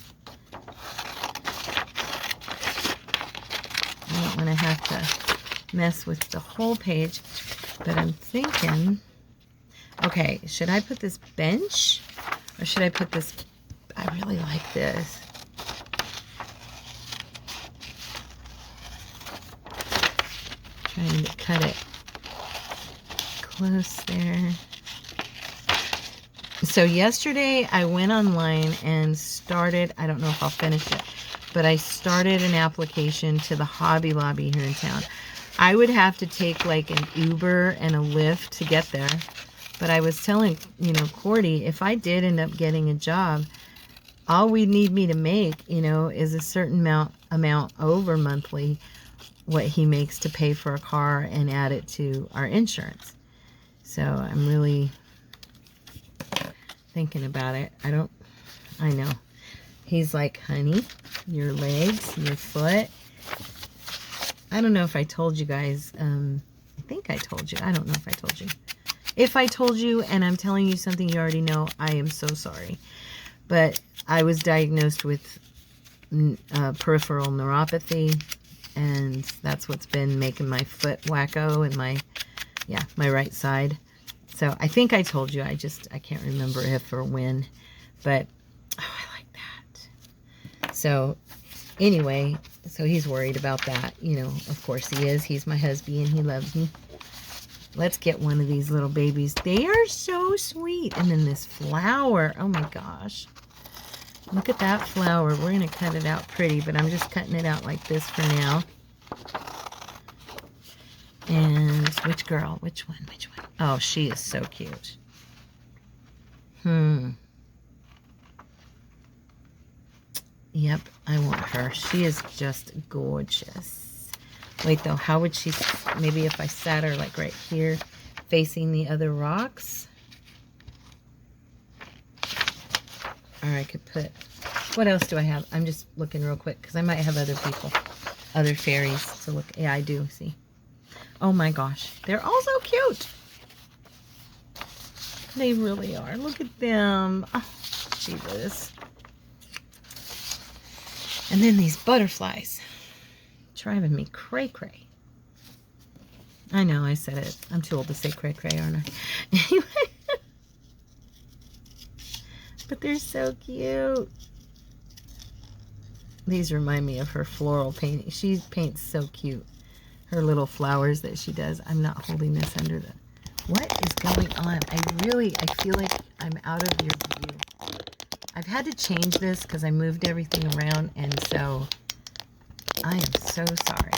I don't want to have to mess with the whole page, but I'm thinking, okay, should I put this bench or should I put this? I really like this. Trying to cut it close there. So yesterday I went online and started, I don't know if I'll finish it, but I started an application to the Hobby Lobby here in town. I would have to take like an Uber and a Lyft to get there. But I was telling, you know, Cordy, if I did end up getting a job, all we need me to make, you know, is a certain amount over monthly what he makes to pay for a car and add it to our insurance. So I'm really thinking about it. I know. He's like, honey, your legs, your foot. I don't know if I told you guys. I think I told you. I don't know if I told you. If I told you and I'm telling you something you already know, I am so sorry. But I was diagnosed with peripheral neuropathy, and that's what's been making my foot wacko and my right side. So I think I told you. I can't remember if or when. But, oh, I like that. So Anyway, so he's worried about that. You know, of course he is. He's my husband and he loves me. Let's get one of these little babies. They are so sweet. And then this flower. Oh my gosh. Look at that flower. We're going to cut it out pretty, but I'm just cutting it out like this for now. And which girl? Which one? Which one? Oh, she is so cute. Yep, I want her. She is just gorgeous. Wait, though, how would she... Maybe if I sat her, like, right here, facing the other rocks. Or I could put... What else do I have? I'm just looking real quick, because I might have other people, other fairies to look... Yeah, I do, see. Oh, my gosh. They're all so cute. They really are. Look at them. Oh, jeebus. And then these butterflies. Driving me cray-cray. I know, I said it. I'm too old to say cray-cray, aren't I? Anyway. But they're so cute. These remind me of her floral painting. She paints so cute. Her little flowers that she does. I'm not holding this under the... What is going on? I feel like I'm out of your view. I've had to change this because I moved everything around, and so I am so sorry.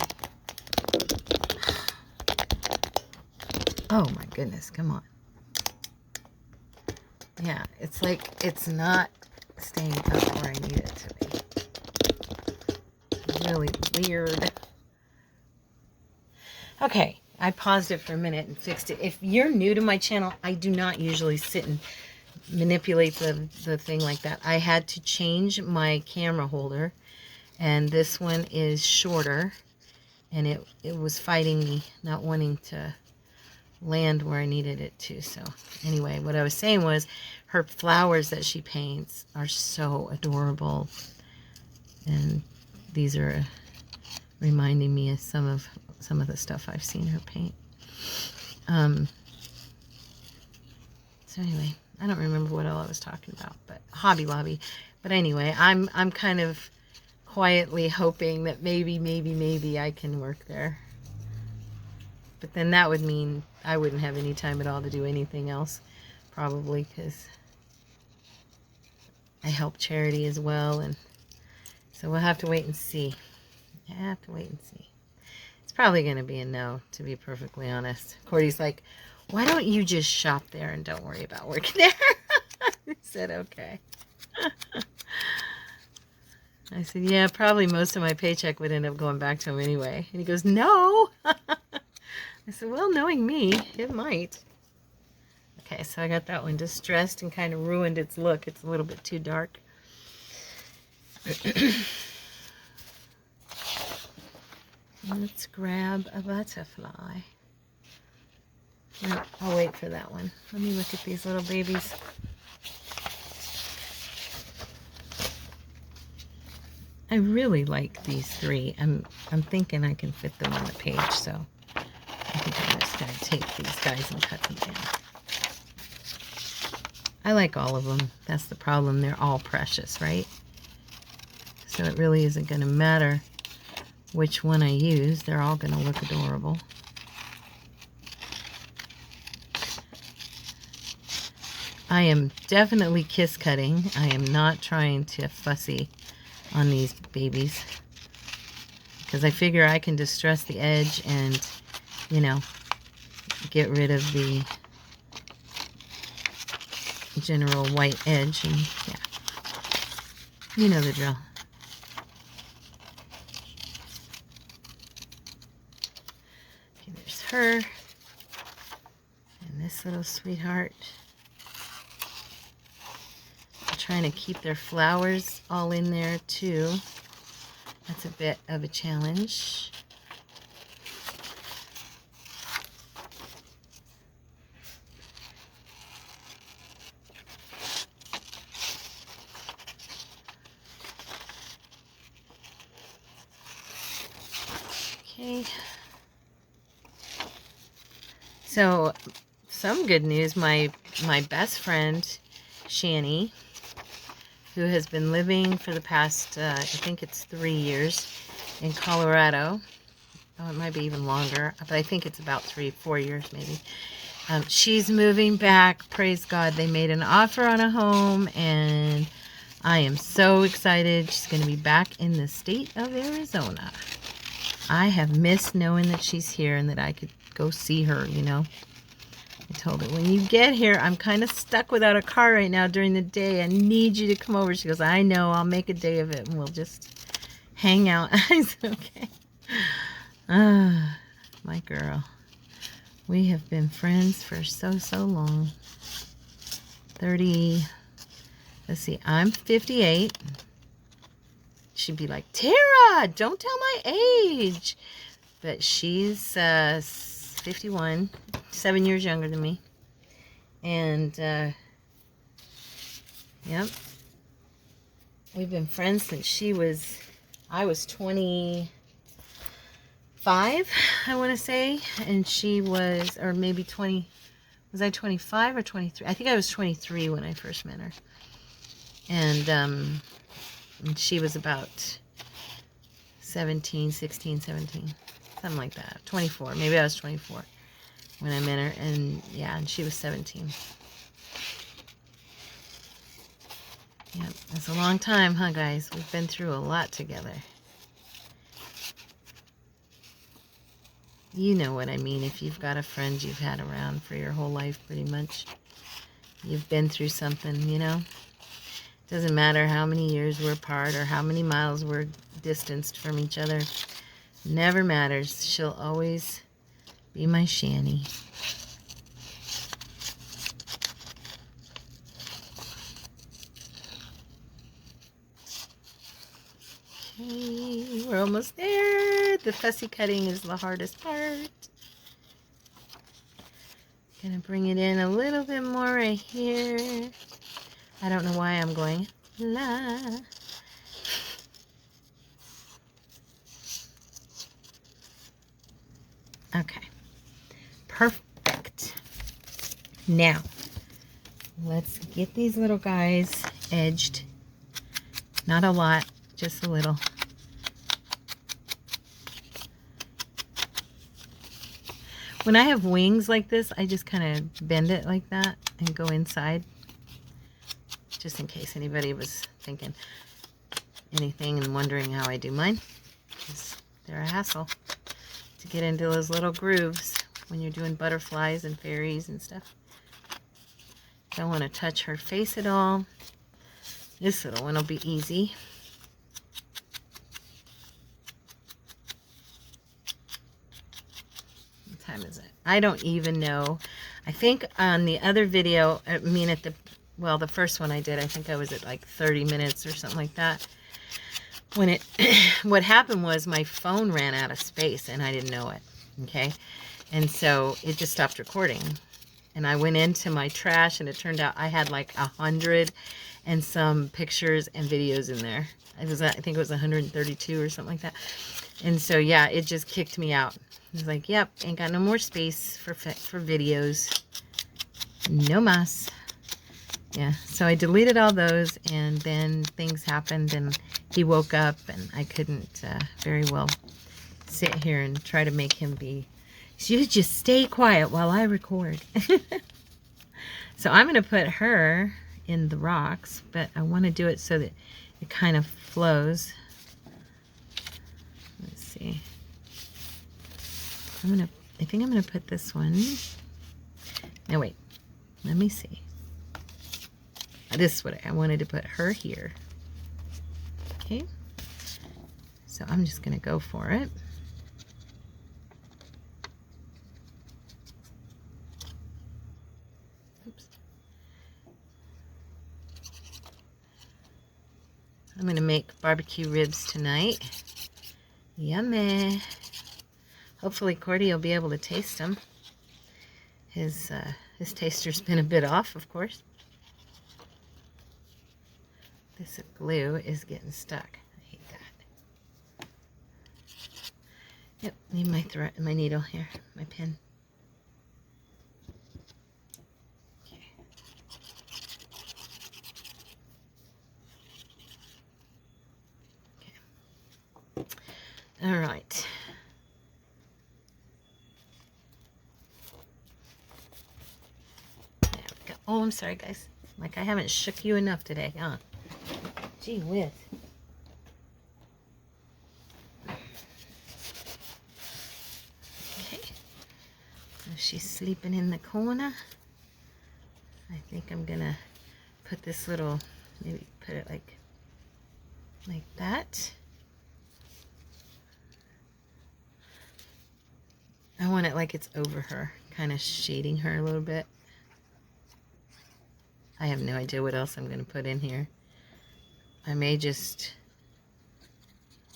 Oh my goodness, come on. Yeah, it's like it's not staying up where I need it to be. Really weird. Okay, I paused it for a minute and fixed it. If you're new to my channel, I do not usually sit and manipulate the thing like that. I had to change my camera holder, and this one is shorter, and it was fighting me, not wanting to land where I needed it to. So anyway, what I was saying was her flowers that she paints are so adorable, and these are reminding me of some of the stuff I've seen her paint. So anyway, I don't remember what all I was talking about, but Hobby Lobby. But anyway, I'm kind of quietly hoping that maybe I can work there. But then that would mean I wouldn't have any time at all to do anything else, probably, because I help charity as well, and so we'll have to wait and see. I have to wait and see. It's probably going to be a no, to be perfectly honest. Cordy's like, why don't you just shop there and don't worry about working there? I said, okay. I said, yeah, probably most of my paycheck would end up going back to him anyway. And he goes, no. I said, well, knowing me, it might. Okay, so I got that one distressed and kind of ruined its look. It's a little bit too dark. Let's grab a butterfly. No, I'll wait for that one. Let me look at these little babies. I really like these three. I'm thinking I can fit them on the page, so I think I'm just going to take these guys and cut them down. I like all of them. That's the problem. They're all precious, right? So it really isn't going to matter which one I use. They're all going to look adorable. I am definitely kiss cutting. I am not trying to fussy on these babies, because I figure I can distress the edge and, you know, get rid of the general white edge, and yeah, you know the drill. Okay, there's her and this little sweetheart. Trying to keep their flowers all in there too. That's a bit of a challenge. Okay. So, some good news. My best friend, Shani, who has been living for the past, I think it's 3 years in Colorado. Oh, it might be even longer, but I think it's about 3-4 years maybe. She's moving back. Praise God. They made an offer on a home, and I am so excited. She's going to be back in the state of Arizona. I have missed knowing that she's here and that I could go see her, you know. I told her, when you get here, I'm kind of stuck without a car right now during the day. I need you to come over. She goes, I know. I'll make a day of it, and we'll just hang out. I said, okay. Ah, my girl. We have been friends for so long. 30, let's see, I'm 58. She'd be like, Tara, don't tell my age. But she's 51, 7 years younger than me. And, yep. We've been friends since I was 25, I want to say. And she was, or maybe 20, was I 25 or 23? I think I was 23 when I first met her. And she was about 16, 17, something like that. 24. Maybe I was 24 when I met her. And yeah, and she was 17. Yep, that's a long time, huh, guys? We've been through a lot together. You know what I mean. If you've got a friend you've had around for your whole life, pretty much, you've been through something, you know? Doesn't matter how many years we're apart or how many miles we're distanced from each other. Never matters. She'll always be my Shanny. Okay, we're almost there. The fussy cutting is the hardest part. Gonna bring it in a little bit more right here. I don't know why I'm going la. Okay, perfect. Now, let's get these little guys edged. Not a lot, just a little. When I have wings like this, I just kind of bend it like that and go inside. Just in case anybody was thinking anything and wondering how I do mine. Because they're a hassle to get into those little grooves when you're doing butterflies and fairies and stuff. Don't want to touch her face at all. This little one will be easy. What time is it? I don't even know. I think on the other video, I mean at the, well, the first one I did, I think I was at like 30 minutes or something like that. When it, what happened was my phone ran out of space and I didn't know it, okay? And so it just stopped recording. And I went into my trash and it turned out I had like 100 and some pictures and videos in there. I think it was 132 or something like that. And so, yeah, it just kicked me out. It was like, yep, ain't got no more space for videos. No mas. Yeah, so I deleted all those, and then things happened, and he woke up, and I couldn't very well sit here and try to make him be, you just stay quiet while I record. So I'm going to put her in the rocks, but I want to do it so that it kind of flows. Let's see. I think I'm going to put this one. No, wait. Let me see. This is what I wanted to put her here. Okay. So I'm just going to go for it. Oops. I'm going to make barbecue ribs tonight. Yummy. Hopefully Cordy will be able to taste them. His taster's been a bit off, of course. This glue is getting stuck. I hate that. Yep, need my needle here, my pin. Okay. All right. There we go. Oh, I'm sorry, guys. Like I haven't shook you enough today, huh? Gee whiz. Okay. So she's sleeping in the corner. I think I'm gonna put this little, maybe put it like that. I want it like it's over her, kind of shading her a little bit. I have no idea what else I'm going to put in here. I may just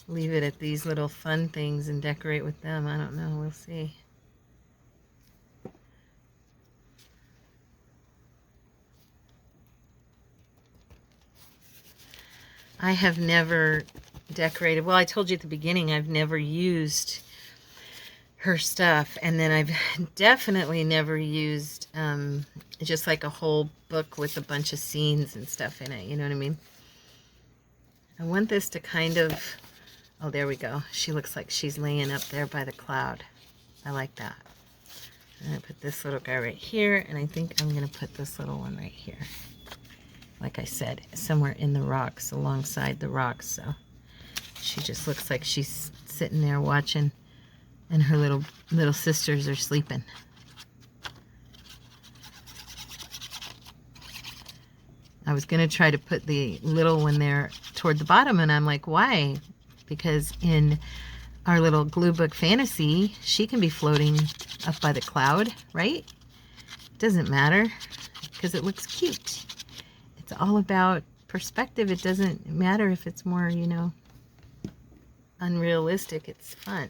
leave it at these little fun things and decorate with them. I don't know. We'll see. I have never decorated. Well, I told you at the beginning, I've never used her stuff, and then I've definitely never used just like a whole book with a bunch of scenes and stuff in it, you know what I mean? I want this to kind of, oh, there we go. She looks like she's laying up there by the cloud. I like that. I'm going to put this little guy right here, and I think I'm going to put this little one right here. Like I said, somewhere in the rocks, alongside the rocks, so she just looks like she's sitting there watching, and her little sisters are sleeping. I was going to try to put the little one there toward the bottom, and I'm like, why? Because in our little glue book fantasy, she can be floating up by the cloud, right? Doesn't matter, because it looks cute. It's all about perspective. It doesn't matter if it's more, you know, unrealistic. It's fun.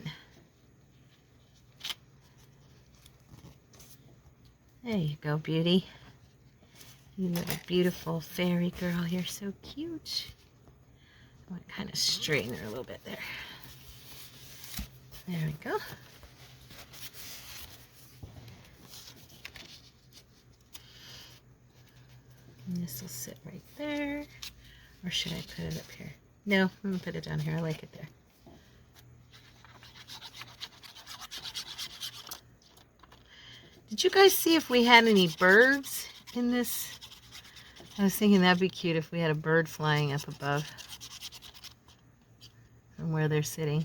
There you go, beauty. You little beautiful fairy girl. You're so cute. I want to kind of straighten her a little bit there. There we go. And this will sit right there. Or should I put it up here? No, I'm going to put it down here. I like it there. Did you guys see if we had any birds in this? I was thinking that'd be cute if we had a bird flying up above from where they're sitting.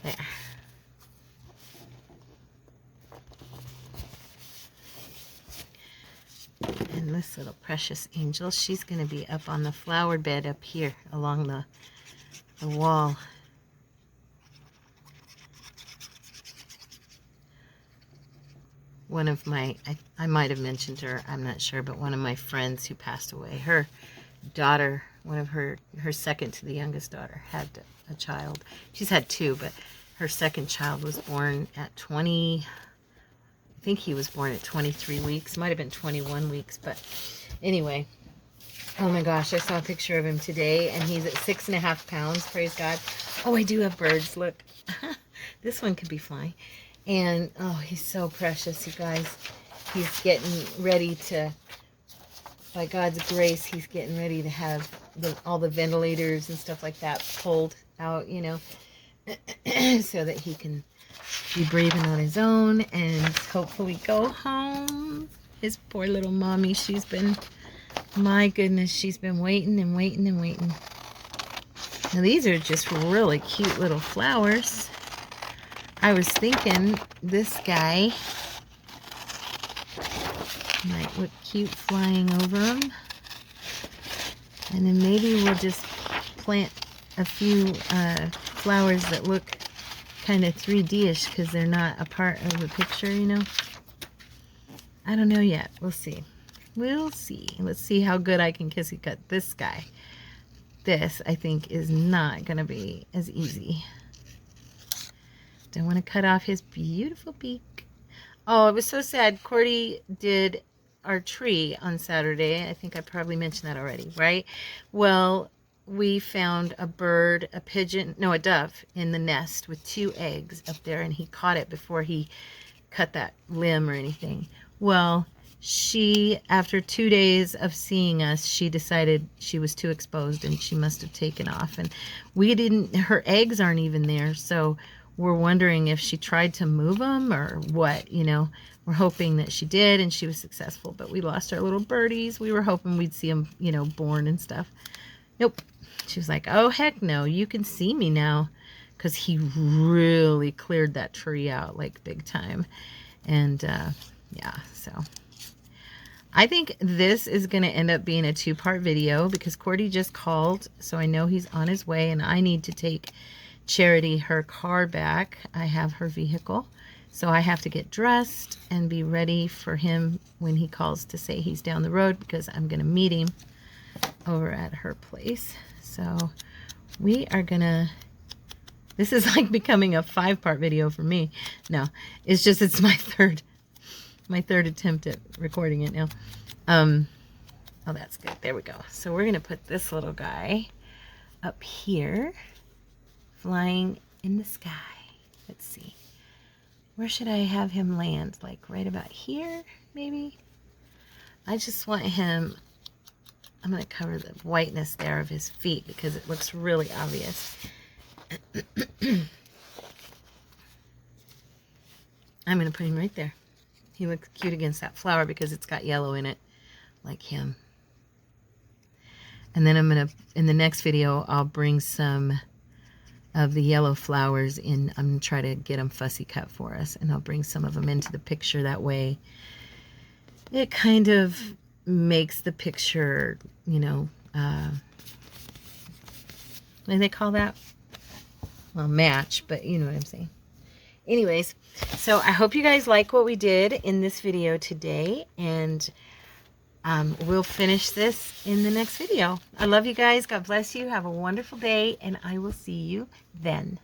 There. And this little precious angel, she's going to be up on the flower bed up here along the wall. One of my, I might have mentioned her, I'm not sure, but one of my friends who passed away, her daughter, one of her second to the youngest daughter, had a child. She's had two, but her second child was born at 20, I think he was born at 23 weeks, might have been 21 weeks, but anyway. Oh my gosh, I saw a picture of him today, and he's at 6.5 pounds, praise God. Oh, I do have birds, look. This one could be flying. And, oh, he's so precious, you guys. He's getting ready to, by God's grace, he's getting ready to have all the ventilators and stuff like that pulled out, you know, so that he can be breathing on his own and hopefully go home. His poor little mommy, she's been, my goodness, she's been waiting and waiting and waiting. Now these are just really cute little flowers. I was thinking this guy might look cute flying over them. And then maybe we'll just plant a few flowers that look kind of 3D-ish because they're not a part of the picture, you know. I don't know yet. We'll see. We'll see. Let's see how good I can kissy cut this guy. This, I think, is not going to be as easy. Don't want to cut off his beautiful beak. Oh, it was so sad. Cordy did our tree on Saturday. I think I probably mentioned that already, right? Well, we found a bird, a pigeon, no, a dove in the nest with 2 eggs up there, and he caught it before he cut that limb or anything. Well, she, after 2 days of seeing us, she decided she was too exposed and she must have taken off. And we didn't, her eggs aren't even there. So we're wondering if she tried to move them or what, you know. We're hoping that she did and she was successful, but we lost our little birdies. We were hoping we'd see them, you know, born and stuff. Nope. She was like, oh, heck no, you can see me now. Because he really cleared that tree out like big time. And yeah, so I think this is going to end up being a 2-part video because Cordy just called. So I know he's on his way and I need to take Charity her car back. I have her vehicle. So I have to get dressed and be ready for him when he calls to say he's down the road because I'm going to meet him over at her place. So we are going to... This is like becoming a 5-part video for me. No, it's just, it's my third attempt at recording it now. Oh, that's good. There we go. So we're going to put this little guy up here, flying in the sky. Let's see. Where should I have him land? Like right about here, maybe? I just want him, I'm going to cover the whiteness there of his feet because it looks really obvious. I'm going to put him right there. He looks cute against that flower because it's got yellow in it, like him. And then I'm going to, in the next video, I'll bring some of the yellow flowers in. I'm going to try to get them fussy cut for us, and I'll bring some of them into the picture. That way it kind of makes the picture, you know, what do they call that? Well, match, but you know what I'm saying. Anyways, so I hope you guys like what we did in this video today, and we'll finish this in the next video. I love you guys. God bless you. Have a wonderful day, and I will see you then.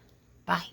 Bye.